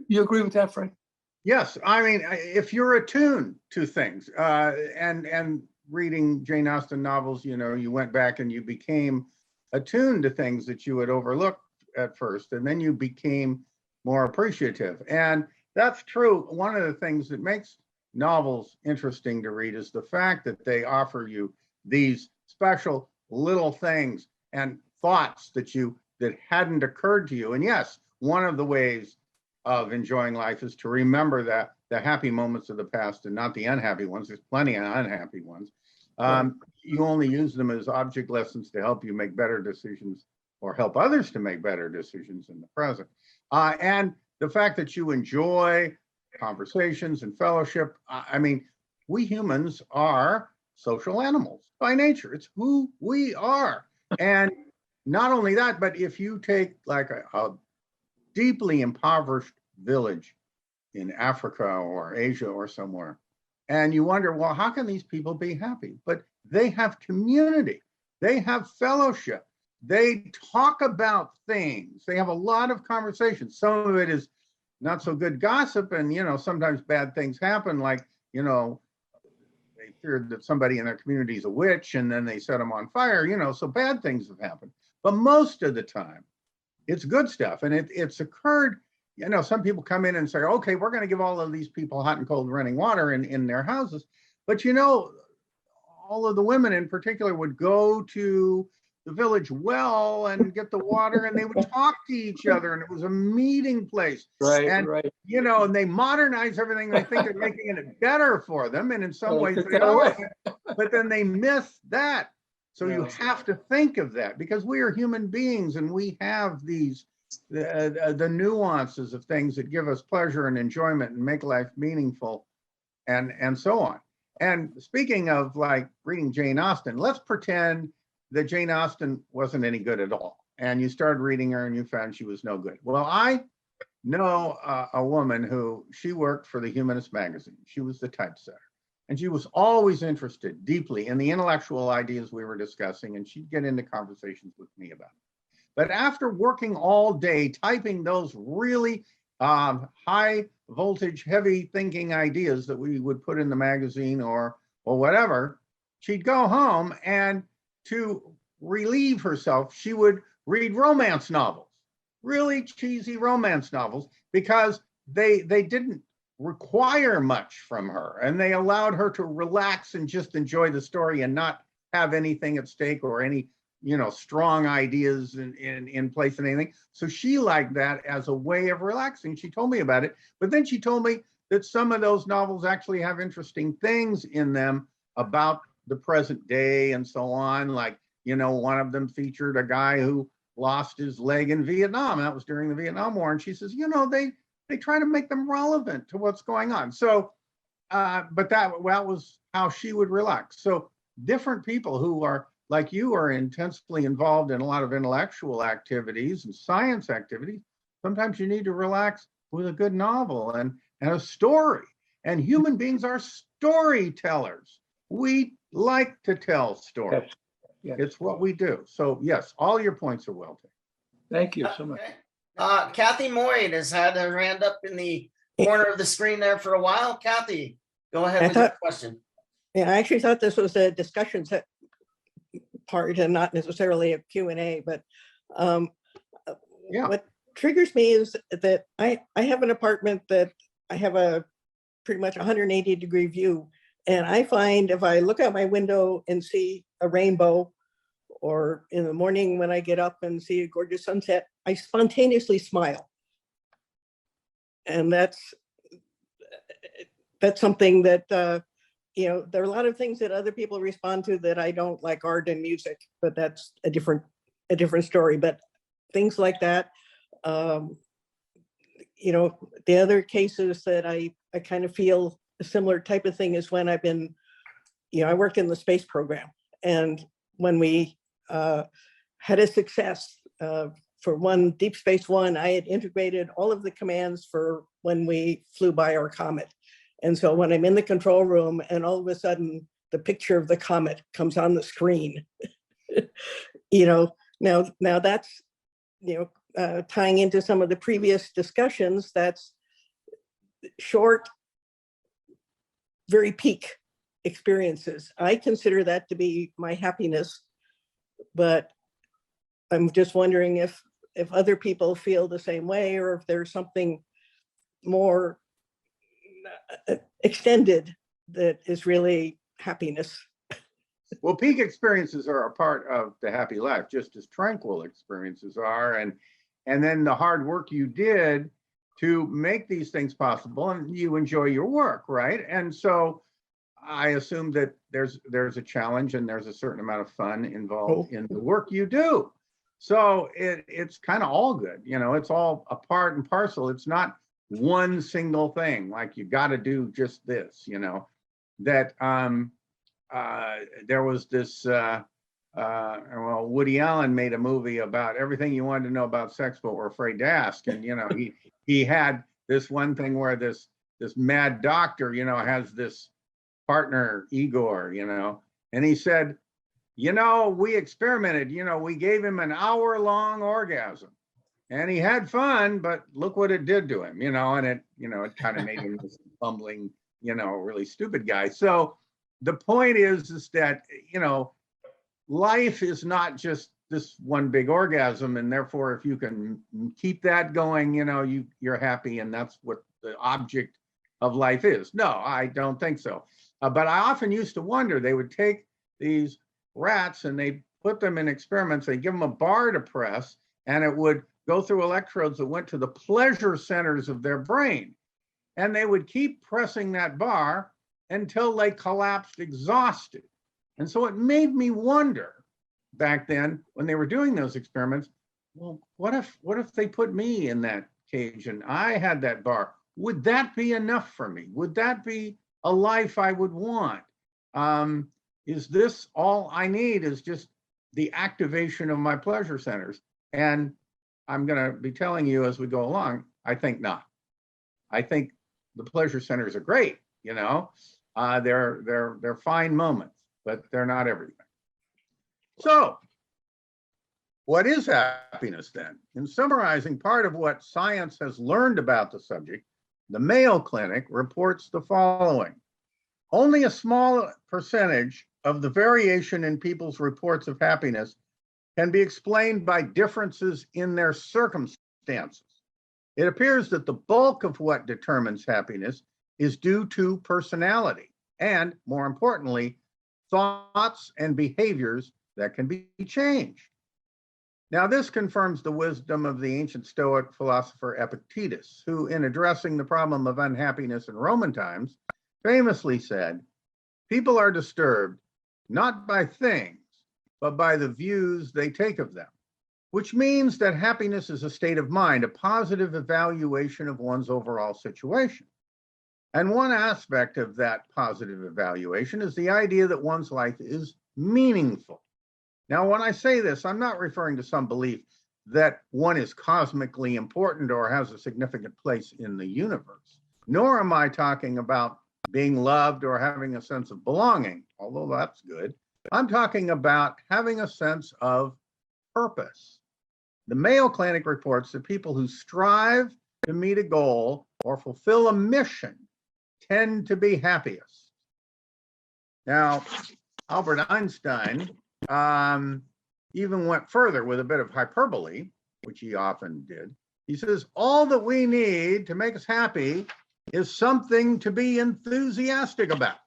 G: You agree with that, Fred?
C: Yes, I mean, if you're attuned to things, and reading Jane Austen novels, you know, you went back and you became attuned to things that you had overlooked at first, and then you became more appreciative. And that's true. One of the things that makes novels interesting to read is the fact that they offer you these special little things and thoughts that hadn't occurred to you. And yes, one of the ways of enjoying life is to remember that the happy moments of the past and not the unhappy ones. There's plenty of unhappy ones. You only use them as object lessons to help you make better decisions or help others to make better decisions in the present. And the fact that you enjoy conversations and fellowship. I mean, we humans are social animals by nature. It's who we are. And not only that, but if you take like a deeply impoverished village in Africa or Asia or somewhere, and you wonder, well, how can these people be happy? But they have community. They have fellowship. They talk about things. They have a lot of conversations. Some of it is not so good gossip, and, you know, sometimes bad things happen, like, you know, they feared that somebody in their community is a witch, and then they set them on fire, you know, so bad things have happened. But most of the time, it's good stuff. And it's occurred, you know, some people come in and say, okay, we're going to give all of these people hot and cold running water in their houses. But, you know, all of the women in particular would go to the village well and get the water, and they would talk to each other, and it was a meeting place.
G: Right,
C: and,
G: right.
C: You know, and they modernize everything. They think they're making it better for them, and in some ways they are, but then they miss that. So you have to think of that, because we are human beings, and we have these the nuances of things that give us pleasure and enjoyment and make life meaningful, and so on. And speaking of like reading Jane Austen, let's pretend that Jane Austen wasn't any good at all, and you started reading her and you found she was no good. Well, I know a woman who, she worked for the Humanist magazine. She was the typesetter, and she was always interested deeply in the intellectual ideas we were discussing, and she'd get into conversations with me about it. But after working all day typing those really high voltage, heavy thinking ideas that we would put in the magazine or whatever, she'd go home and to relieve herself, she would read romance novels, really cheesy romance novels, because they didn't require much from her and they allowed her to relax and just enjoy the story and not have anything at stake or any strong ideas in place and anything. So she liked that as a way of relaxing. She told me about it, but then she told me that some of those novels actually have interesting things in them about the present day and so on. Like, one of them featured a guy who lost his leg in Vietnam. That was during the Vietnam War. And she says, they try to make them relevant to what's going on. So, but that was how she would relax. So different people who are like you are intensely involved in a lot of intellectual activities and science activities. Sometimes you need to relax with a good novel and a story. And human beings are storytellers. We like to tell stories.
G: Yes.
C: It's what we do. So yes, all your points are well taken.
G: Thank you so much.
A: Okay. Kathy Moyd has had her hand up in the corner of the screen there for a while. Kathy, go ahead with your question.
H: Yeah, I actually thought this was a discussion part and not necessarily a Q&A, but what triggers me is that I have an apartment that I have a pretty much 180-degree view. And I find if I look out my window and see a rainbow, or in the morning when I get up and see a gorgeous sunset, I spontaneously smile. And that's something that, there are a lot of things that other people respond to that I don't, like art and music, but that's a different story. But things like that, the other cases that I kind of feel a similar type of thing is when I've been, I worked in the space program, and when we had a success for Deep Space One, I had integrated all of the commands for when we flew by our comet. And so when I'm in the control room and all of a sudden the picture of the comet comes on the screen, now that's, tying into some of the previous discussions, that's short, very peak experiences. I consider that to be my happiness, but I'm just wondering if other people feel the same way, or if there's something more extended that is really happiness.
C: Well, peak experiences are a part of the happy life, just as tranquil experiences are. And then the hard work you did to make these things possible, and you enjoy your work, right? And so I assume that there's a challenge and there's a certain amount of fun involved in the work you do. So it's kind of all good, it's all a part and parcel. It's not one single thing, like you got to do just this, that there was this, Woody Allen made a movie about everything you wanted to know about sex, but were afraid to ask. And, he had this one thing where this mad doctor, has this partner, Igor, and he said, we experimented, we gave him an hour-long orgasm. And he had fun, but look what it did to him, and it kind of made him this bumbling, really stupid guy. So the point is that, life is not just this one big orgasm. And therefore, if you can keep that going, you're happy. And that's what the object of life is. No, I don't think so. But I often used to wonder, they would take these rats and they put them in experiments. They give them a bar to press, and it would go through electrodes that went to the pleasure centers of their brain. And they would keep pressing that bar until they collapsed exhausted. And so it made me wonder back then when they were doing those experiments, well, what if they put me in that cage and I had that bar? Would that be enough for me? Would that be a life I would want? Is this all I need, is just the activation of my pleasure centers? And I'm going to be telling you as we go along, I think not. I think the pleasure centers are great, they're fine moments, but they're not everything. So What is happiness then? In summarizing part of what science has learned about the subject, the Mayo Clinic reports the following. Only a small percentage of the variation in people's reports of happiness can be explained by differences in their circumstances. It appears that the bulk of what determines happiness is due to personality and, more importantly, thoughts and behaviors that can be changed. Now, this confirms the wisdom of the ancient Stoic philosopher Epictetus, who, in addressing the problem of unhappiness in Roman times, famously said, "People are disturbed not by things, but by the views they take of them," which means that happiness is a state of mind, a positive evaluation of one's overall situation. And one aspect of that positive evaluation is the idea that one's life is meaningful. Now, when I say this, I'm not referring to some belief that one is cosmically important or has a significant place in the universe, nor am I talking about being loved or having a sense of belonging, although that's good. I'm talking about having a sense of purpose. The Mayo Clinic reports that people who strive to meet a goal or fulfill a mission tend to be happiest. Now, Albert Einstein even went further with a bit of hyperbole, which he often did. He says, all that we need to make us happy is something to be enthusiastic about.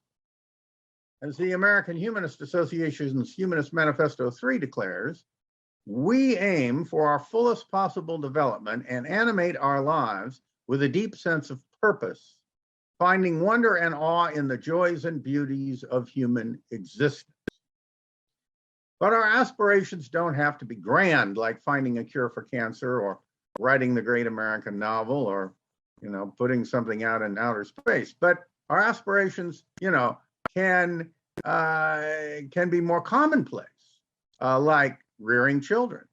C: As the American Humanist Association's Humanist Manifesto 3 declares, we aim for our fullest possible development and animate our lives with a deep sense of purpose, finding wonder and awe in the joys and beauties of human existence. But our aspirations don't have to be grand, like finding a cure for cancer or writing the great American novel or, putting something out in outer space. But our aspirations, can be more commonplace, like rearing children.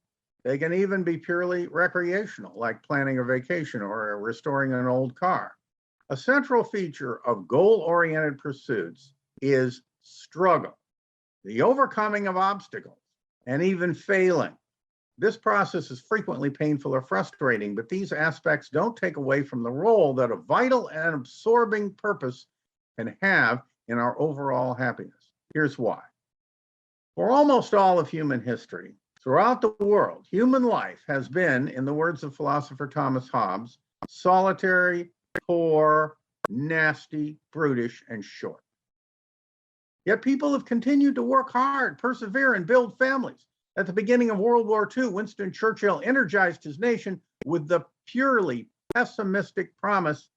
C: They can even be purely recreational, like planning a vacation or restoring an old car. A central feature of goal-oriented pursuits is struggle, the overcoming of obstacles, and even failing. This process is frequently painful or frustrating, but these aspects don't take away from the role that a vital and absorbing purpose can have in our overall happiness. Here's why. For almost all of human history, throughout the world, human life has been, in the words of philosopher Thomas Hobbes, solitary, poor, nasty, brutish, and short. Yet people have continued to work hard, persevere, and build families. At the beginning of World War II, Winston Churchill energized his nation with the purely pessimistic promise,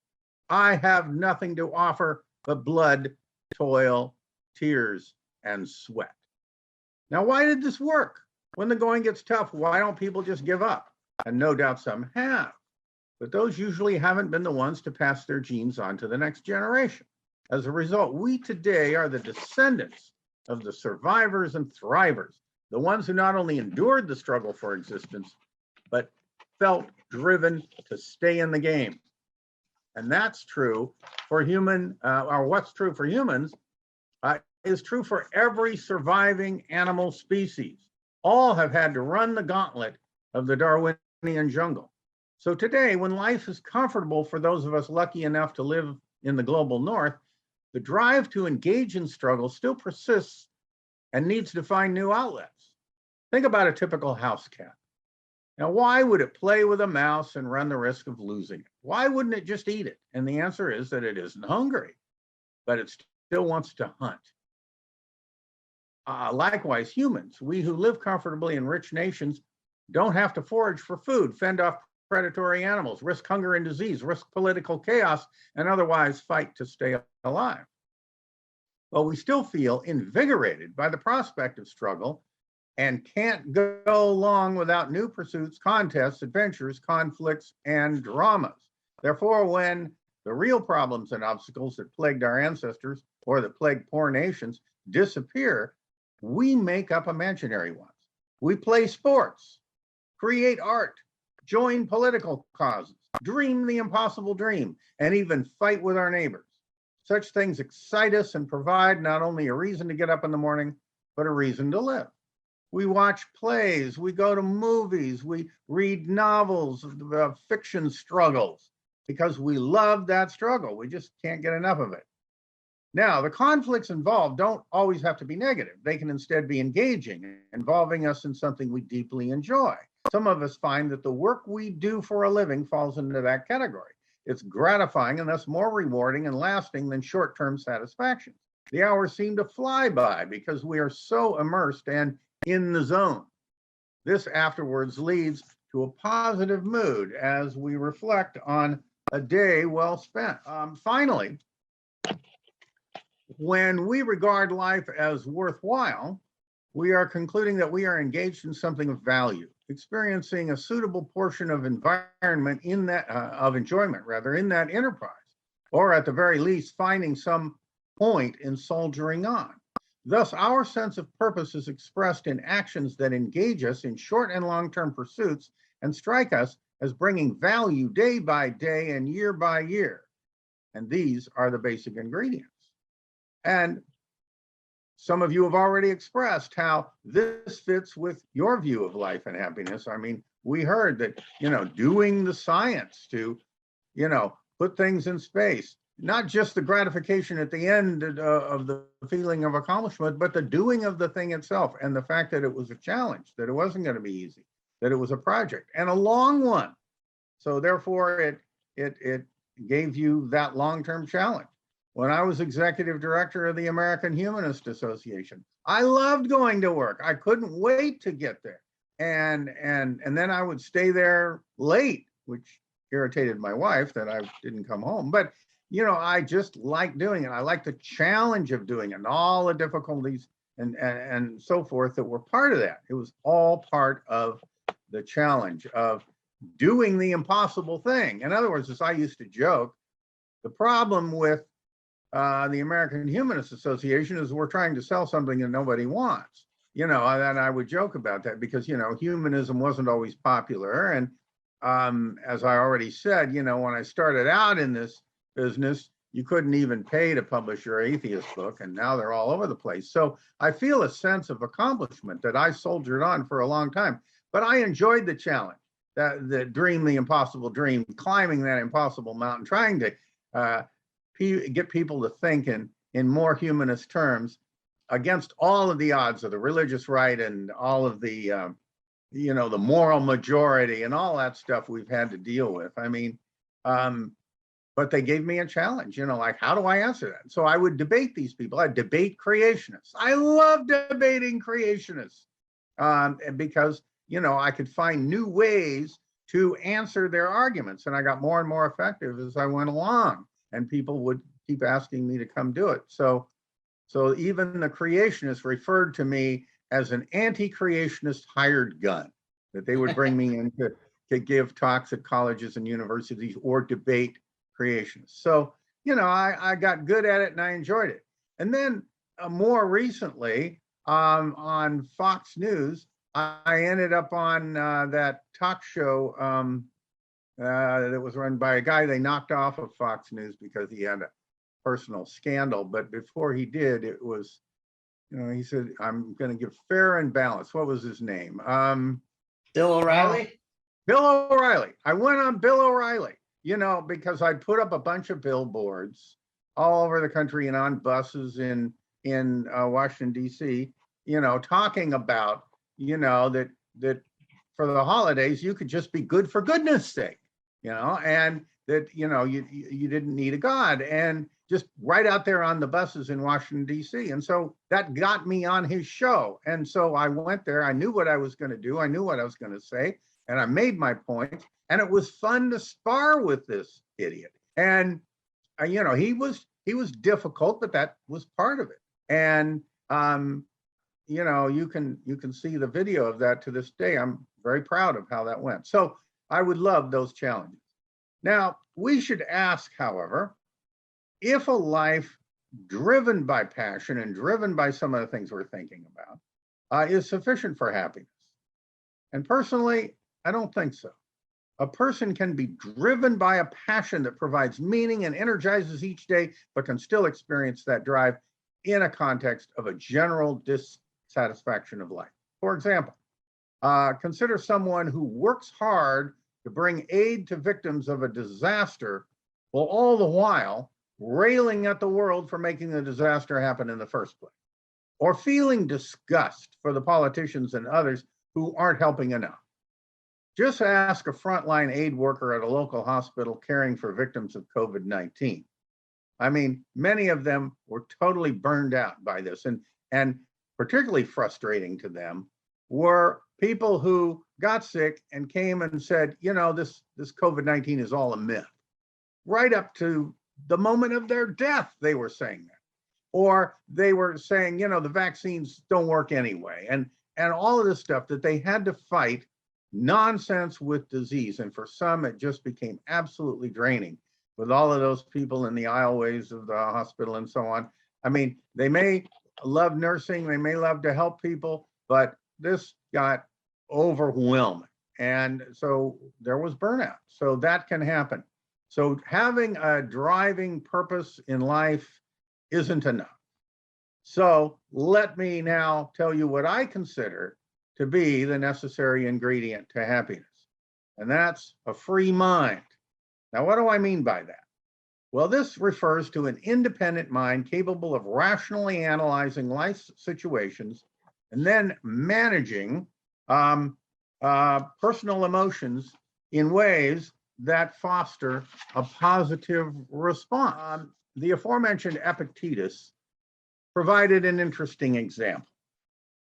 C: I have nothing to offer but blood, toil, tears, and sweat. Now, why did this work? When the going gets tough, why don't people just give up? And no doubt some have, but those usually haven't been the ones to pass their genes on to the next generation. As a result, we today are the descendants of the survivors and thrivers, the ones who not only endured the struggle for existence, but felt driven to stay in the game. And that's true for what's true for humans is true for every surviving animal species. All have had to run the gauntlet of the Darwinian jungle. So today, when life is comfortable for those of us lucky enough to live in the global north, the drive to engage in struggle still persists and needs to find new outlets. Think about a typical house cat. Now, why would it play with a mouse and run the risk of losing it? Why wouldn't it just eat it? And the answer is that it isn't hungry, but it still wants to hunt. Likewise, humans, we who live comfortably in rich nations, don't have to forage for food, fend off predatory animals, risk hunger and disease, risk political chaos, and otherwise fight to stay alive. But we still feel invigorated by the prospect of struggle and can't go long without new pursuits, contests, adventures, conflicts, and dramas. Therefore, when the real problems and obstacles that plagued our ancestors or that plague poor nations disappear, we make up imaginary ones. We play sports, create art, join political causes, dream the impossible dream, and even fight with our neighbors. Such things excite us and provide not only a reason to get up in the morning, but a reason to live. We watch plays, we go to movies, we read novels, fiction struggles, because we love that struggle. We just can't get enough of it. Now, the conflicts involved don't always have to be negative. They can instead be engaging, involving us in something we deeply enjoy. Some of us find that the work we do for a living falls into that category. It's gratifying and thus more rewarding and lasting than short-term satisfaction. The hours seem to fly by because we are so immersed and in the zone. This afterwards leads to a positive mood as we reflect on a day well spent. Finally, when we regard life as worthwhile, we are concluding that we are engaged in something of value, experiencing a suitable portion of environment in that, of enjoyment rather, in that enterprise, or at the very least, finding some point in soldiering on. Thus, our sense of purpose is expressed in actions that engage us in short and long-term pursuits and strike us as bringing value day by day and year by year. And these are the basic ingredients. And some of you have already expressed how this fits with your view of life and happiness. I mean, we heard that, doing the science to, put things in space, not just the gratification at the end of the feeling of accomplishment, but the doing of the thing itself, and the fact that it was a challenge, that it wasn't going to be easy, that it was a project and a long one. So therefore it gave you that long-term challenge. When I was executive director of the American Humanist Association, I loved going to work. I couldn't wait to get there. And then I would stay there late, which irritated my wife that I didn't come home. But, I just liked doing it. I liked the challenge of doing it and all the difficulties and so forth that were part of that. It was all part of the challenge of doing the impossible thing. In other words, as I used to joke, the problem with the American Humanist Association is we're trying to sell something that nobody wants, and I would joke about that because, humanism wasn't always popular. And as I already said, when I started out in this business, you couldn't even pay to publish your atheist book, and now they're all over the place. So I feel a sense of accomplishment that I soldiered on for a long time, but I enjoyed the challenge, the dream, the impossible dream, climbing that impossible mountain, trying to get people to think in more humanist terms against all of the odds of the religious right and all of the, the moral majority and all that stuff we've had to deal with. I mean, but they gave me a challenge, like, how do I answer that? So I would debate these people. I'd debate creationists. I love debating creationists because, I could find new ways to answer their arguments. And I got more and more effective as I went along. And people would keep asking me to come do it. So even the creationists referred to me as an anti-creationist hired gun, that they would bring me in to give talks at colleges and universities or debate creationists. So, I got good at it and I enjoyed it. And then more recently on Fox News, I ended up on that talk show that was run by a guy they knocked off of Fox News because he had a personal scandal. But before he did, it was, he said, I'm going to give fair and balanced. What was his name?
A: Bill O'Reilly?
C: Bill O'Reilly. I went on Bill O'Reilly, because I put up a bunch of billboards all over the country and on buses in Washington, D.C., talking about, that for the holidays, you could just be good for goodness sake. And that, you didn't need a God, and just right out there on the buses in Washington, D.C. And so that got me on his show. And so I went there. I knew what I was going to do. I knew what I was going to say. And I made my point. And it was fun to spar with this idiot. And, he was difficult, but that was part of it. And, you can see the video of that to this day. I'm very proud of how that went. So I would love those challenges. Now, we should ask, however, if a life driven by passion and driven by some of the things we're thinking about is sufficient for happiness. And personally, I don't think so. A person can be driven by a passion that provides meaning and energizes each day, but can still experience that drive in a context of a general dissatisfaction of life. For example, consider someone who works hard to bring aid to victims of a disaster, while all the while railing at the world for making the disaster happen in the first place, or feeling disgust for the politicians and others who aren't helping enough. Just ask a frontline aid worker at a local hospital caring for victims of COVID-19. I mean, many of them were totally burned out by this, and particularly frustrating to them were people who got sick and came and said, you know, this COVID-19 is all a myth. Right up to the moment of their death, they were saying that. Or they were saying, you know, the vaccines don't work anyway. And all of this stuff that they had to fight nonsense with disease. And for some, it just became absolutely draining with all of those people in the aisleways of the hospital and so on. I mean, they may love nursing, they may love to help people, but this got overwhelming. And so there was burnout. So that can happen. So having a driving purpose in life isn't enough. So let me now tell you what I consider to be the necessary ingredient to happiness. And that's a free mind. Now, what do I mean by that? Well, this refers to an independent mind capable of rationally analyzing life's situations and then managing personal emotions in ways that foster a positive response. The aforementioned Epictetus provided an interesting example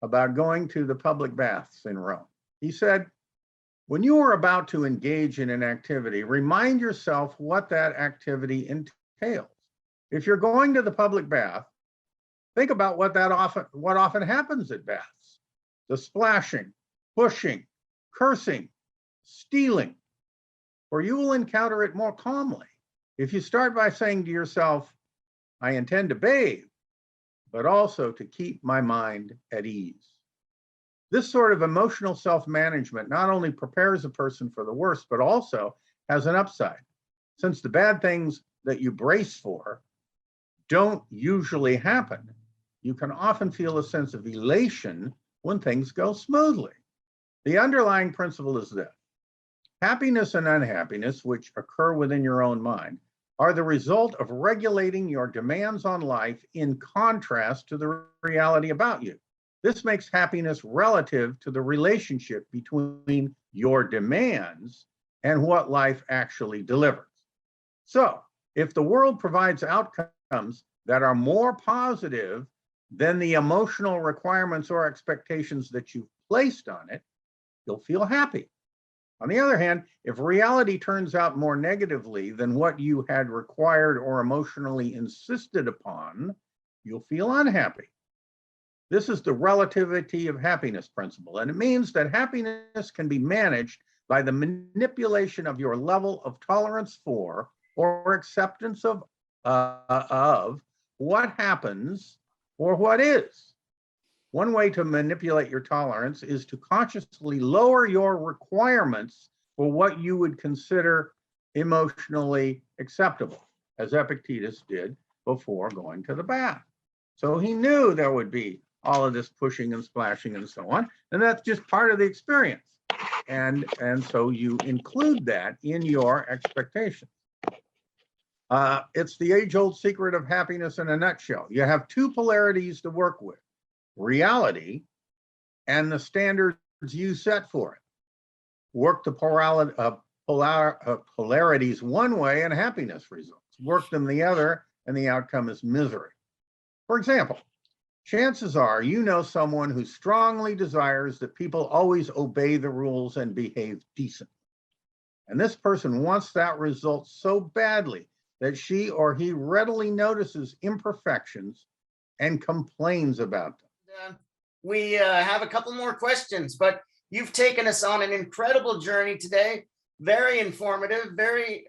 C: about going to the public baths in Rome. He said, when you are about to engage in an activity, remind yourself what that activity entails. If you're going to the public bath, think about what often happens at baths: the splashing, pushing, cursing, stealing, or you will encounter it more calmly if you start by saying to yourself, I intend to bathe, but also to keep my mind at ease. This sort of emotional self-management not only prepares a person for the worst, but also has an upside. Since the bad things that you brace for don't usually happen, you can often feel a sense of elation when things go smoothly. The underlying principle is this: happiness and unhappiness, which occur within your own mind, are the result of regulating your demands on life in contrast to the reality about you. This makes happiness relative to the relationship between your demands and what life actually delivers. So, if the world provides outcomes that are more positive than the emotional requirements or expectations that you've placed on it, you'll feel happy. On the other hand, if reality turns out more negatively than what you had required or emotionally insisted upon, you'll feel unhappy. This is the relativity of happiness principle, and it means that happiness can be managed by the manipulation of your level of tolerance for or acceptance of what happens or what is. One way to manipulate your tolerance is to consciously lower your requirements for what you would consider emotionally acceptable, as Epictetus did before going to the bath. So he knew there would be all of this pushing and splashing and so on, and that's just part of the experience. And so you include that in your expectations. It's the age-old secret of happiness in a nutshell. You have two polarities to work with: reality and the standards you set for it. Work the polarities one way and happiness results. Work them the other and the outcome is misery. For example, chances are you know someone who strongly desires that people always obey the rules and behave decently. And this person wants that result so badly that she or he readily notices imperfections and complains about them.
A: We have a couple more questions, but you've taken us on an incredible journey today. Very informative, very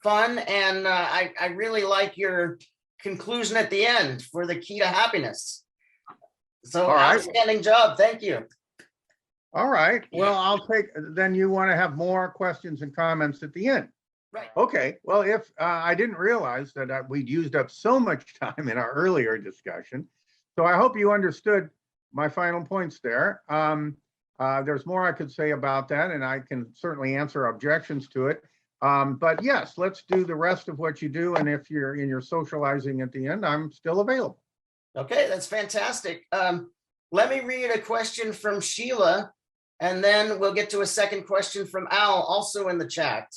A: fun, and I really like your conclusion at the end for the key to happiness. So outstanding job. Thank you.
C: All right. Well, then you want to have more questions and comments at the end.
A: Right.
C: Okay. Well, if I didn't realize that we'd used up so much time in our earlier discussion, so I hope you understood my final points there. There's more I could say about that, and I can certainly answer objections to it. But yes, let's do the rest of what you do. And if you're in your socializing at the end, I'm still available.
A: Okay, that's fantastic. Let me read a question from Sheila, and then we'll get to a second question from Al, also in the chat.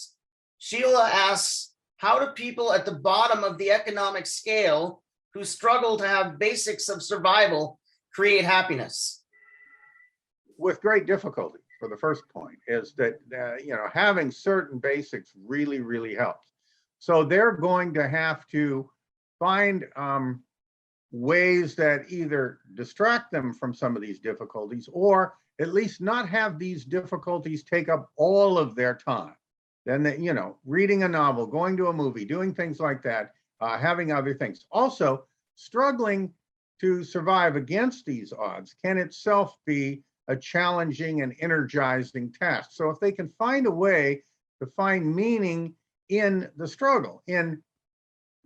A: Sheila asks, how do people at the bottom of the economic scale who struggle to have basics of survival create happiness?
C: With great difficulty, for the first point, is that having certain basics really, really helps. So they're going to have to find ways that either distract them from some of these difficulties, or at least not have these difficulties take up all of their time. Then, reading a novel, going to a movie, doing things like that, having other things. Also, struggling to survive against these odds can itself be a challenging and energizing task. So if they can find a way to find meaning in the struggle, in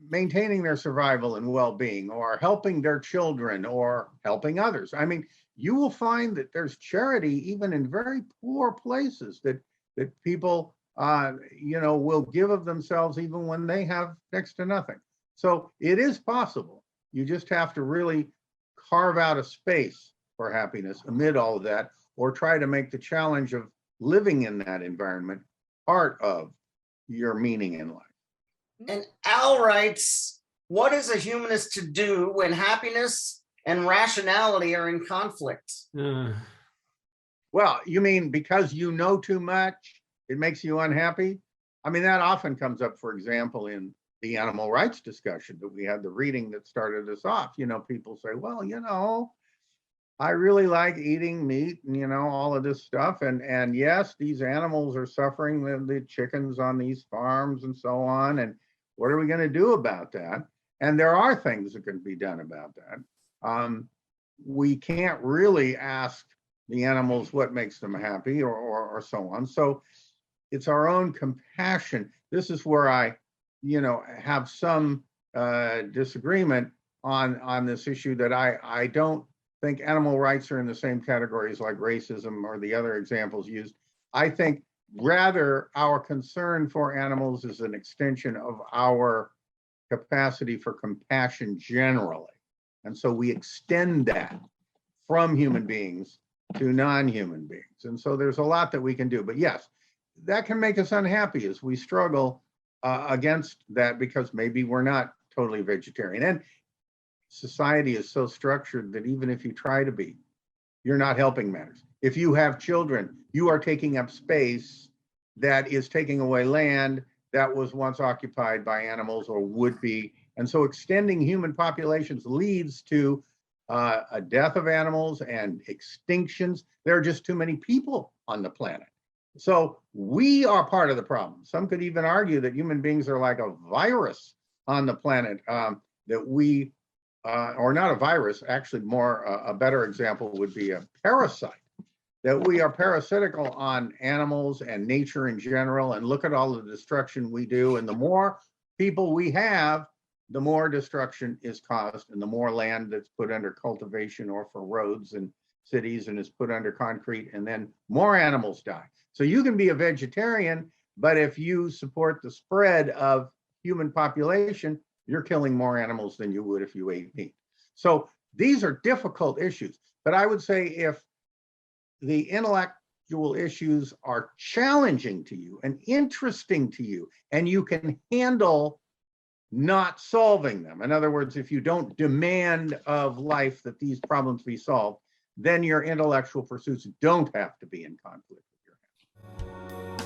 C: maintaining their survival and well-being, or helping their children, or helping others. I mean, you will find that there's charity even in very poor places, that people will give of themselves even when they have next to nothing. So it is possible. You just have to really carve out a space for happiness amid all of that, or try to make the challenge of living in that environment part of your meaning in life.
A: And Al writes, what is a humanist to do when happiness and rationality are in conflict?
C: Well, you mean because you know too much, it makes you unhappy? I mean, that often comes up, for example, in the animal rights discussion that we had, the reading that started us off. People say, well, I really like eating meat and, all of this stuff. And yes, these animals are suffering, the chickens on these farms and so on. And what are we going to do about that? And there are things that can be done about that. We can't really ask the animals what makes them happy or so on. So it's our own compassion. This is where I, have some disagreement on this issue, that I don't think animal rights are in the same categories like racism or the other examples used. I think rather our concern for animals is an extension of our capacity for compassion generally. And so we extend that from human beings to non-human beings. And so there's a lot that we can do. But yes, that can make us unhappy as we struggle against that, because maybe we're not totally vegetarian. And society is so structured that even if you try to be, you're not helping matters. If you have children, you are taking up space that is taking away land that was once occupied by animals or would be. And so extending human populations leads to a death of animals and extinctions. There are just too many people on the planet. So we are part of the problem. Some could even argue that human beings are like a virus on the planet, that we, or not a virus, actually more, a better example would be a parasite, that we are parasitical on animals and nature in general, and look at all the destruction we do. And the more people we have, the more destruction is caused, and the more land that's put under cultivation or for roads and cities and is put under concrete, and then more animals die. So you can be a vegetarian, but if you support the spread of human population, you're killing more animals than you would if you ate meat. So these are difficult issues. But I would say if the intellectual issues are challenging to you and interesting to you, and you can handle not solving them, in other words, if you don't demand of life that these problems be solved, then your intellectual pursuits don't have to be in conflict with your hands.